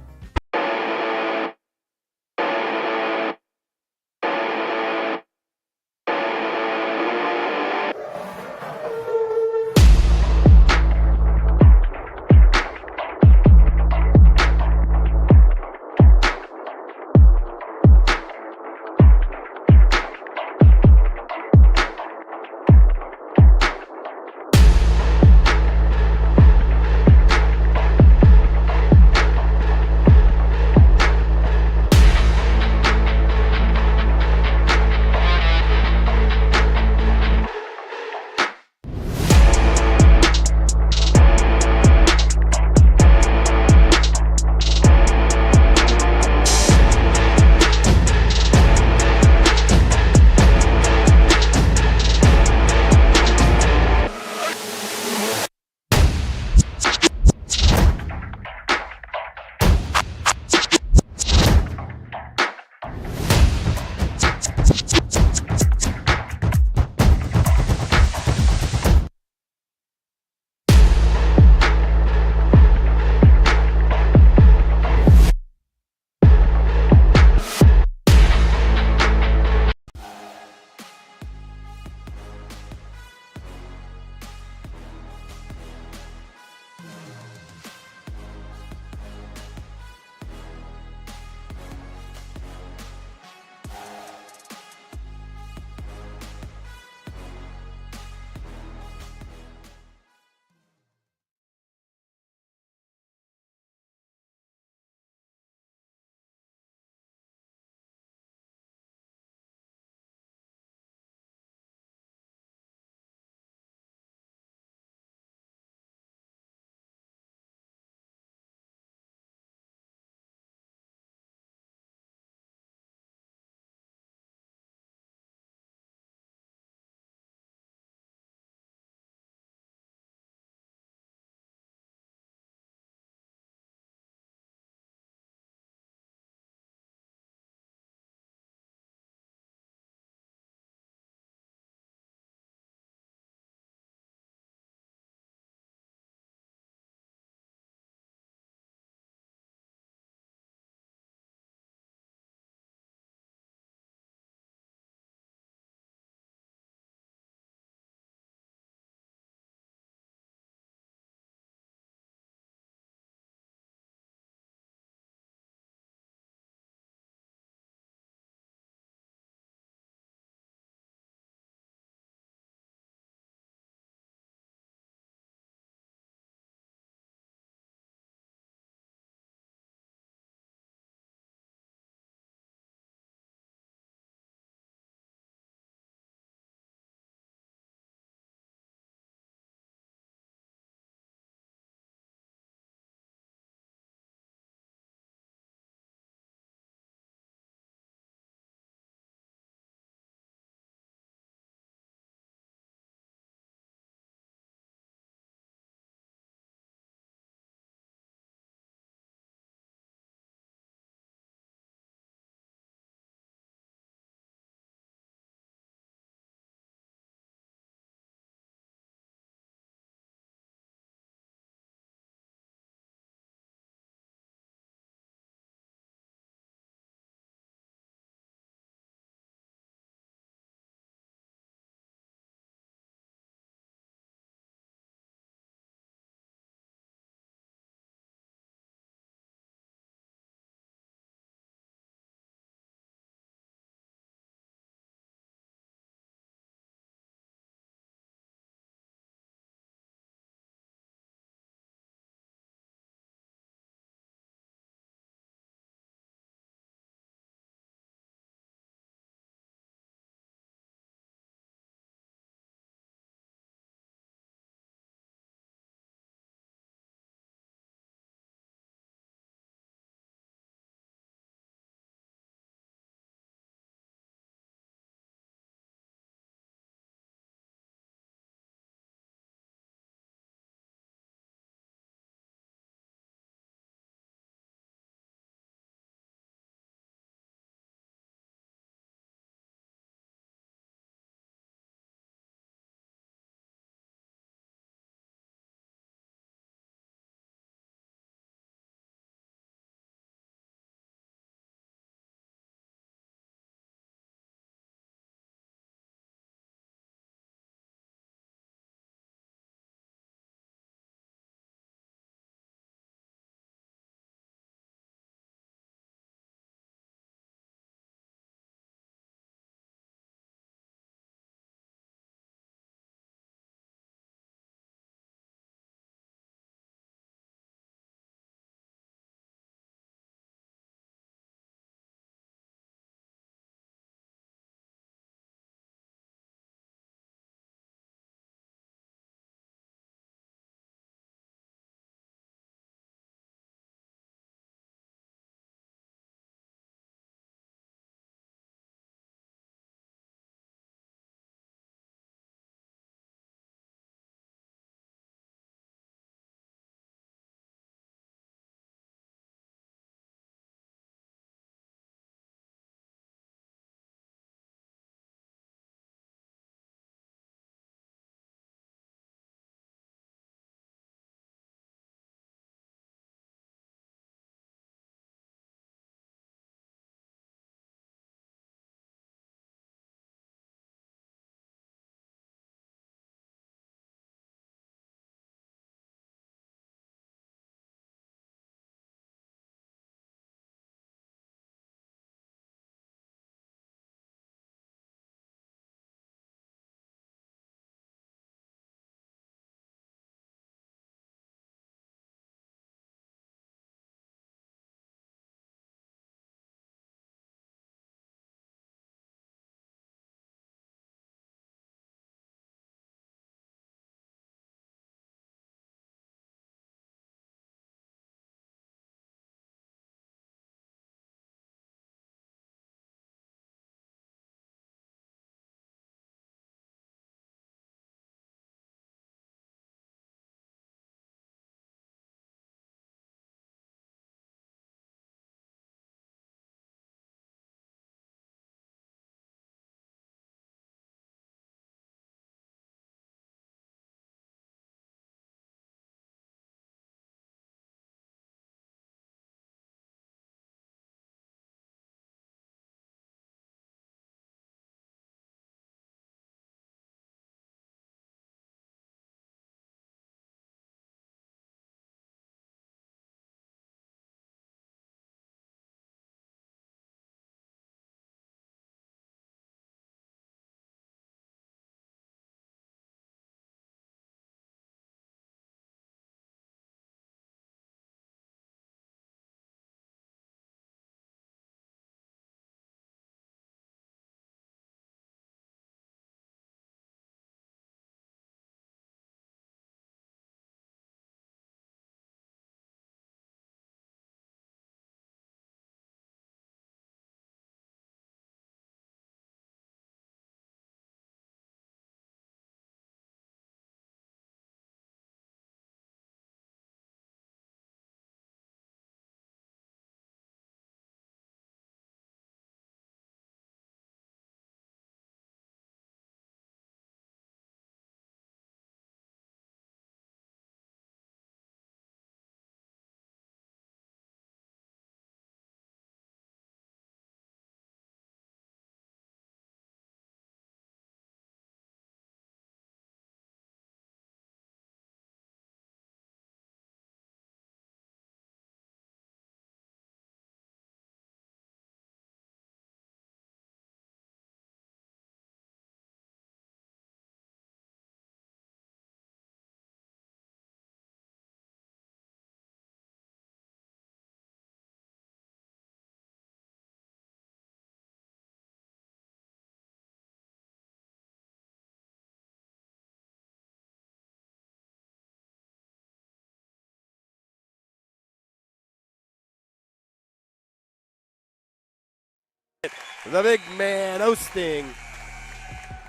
The big man, Osting.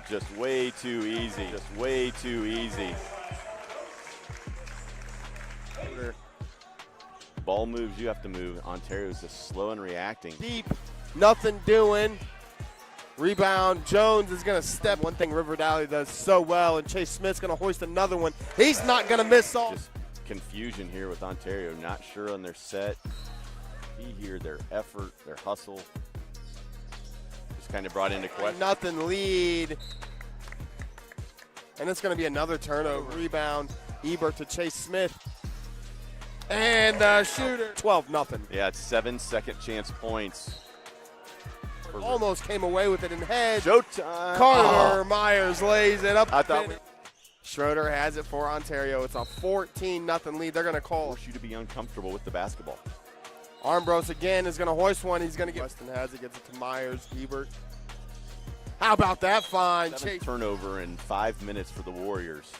Just way too easy. Just way too easy. Ball moves, you have to move. Ontario's just slow and reacting. Deep, nothing doing. Rebound, Jones is going to step. One thing River Valley does so well, and Chase Smith's going to hoist another one. He's not going to miss all. Just confusion here with Ontario, not sure on their set. Here, their effort, their hustle. Just kind of brought into question. Nothing lead. And it's going to be another turnover. Rebound, Ebert to Chase Smith. And shooter, 12-0. Yeah, it's 7 second chance points. Almost came away with it in head. Showtime. Carter Myers lays it up. I thought Schroeder has it for Ontario. It's a 14-0 lead. They're going to call. Force you to be uncomfortable with the basketball. Armbros again is going to hoist one. He's going to get. Weston has it, gets it to Myers. Ebert. How about that find? Turnover in 5 minutes for the Warriors.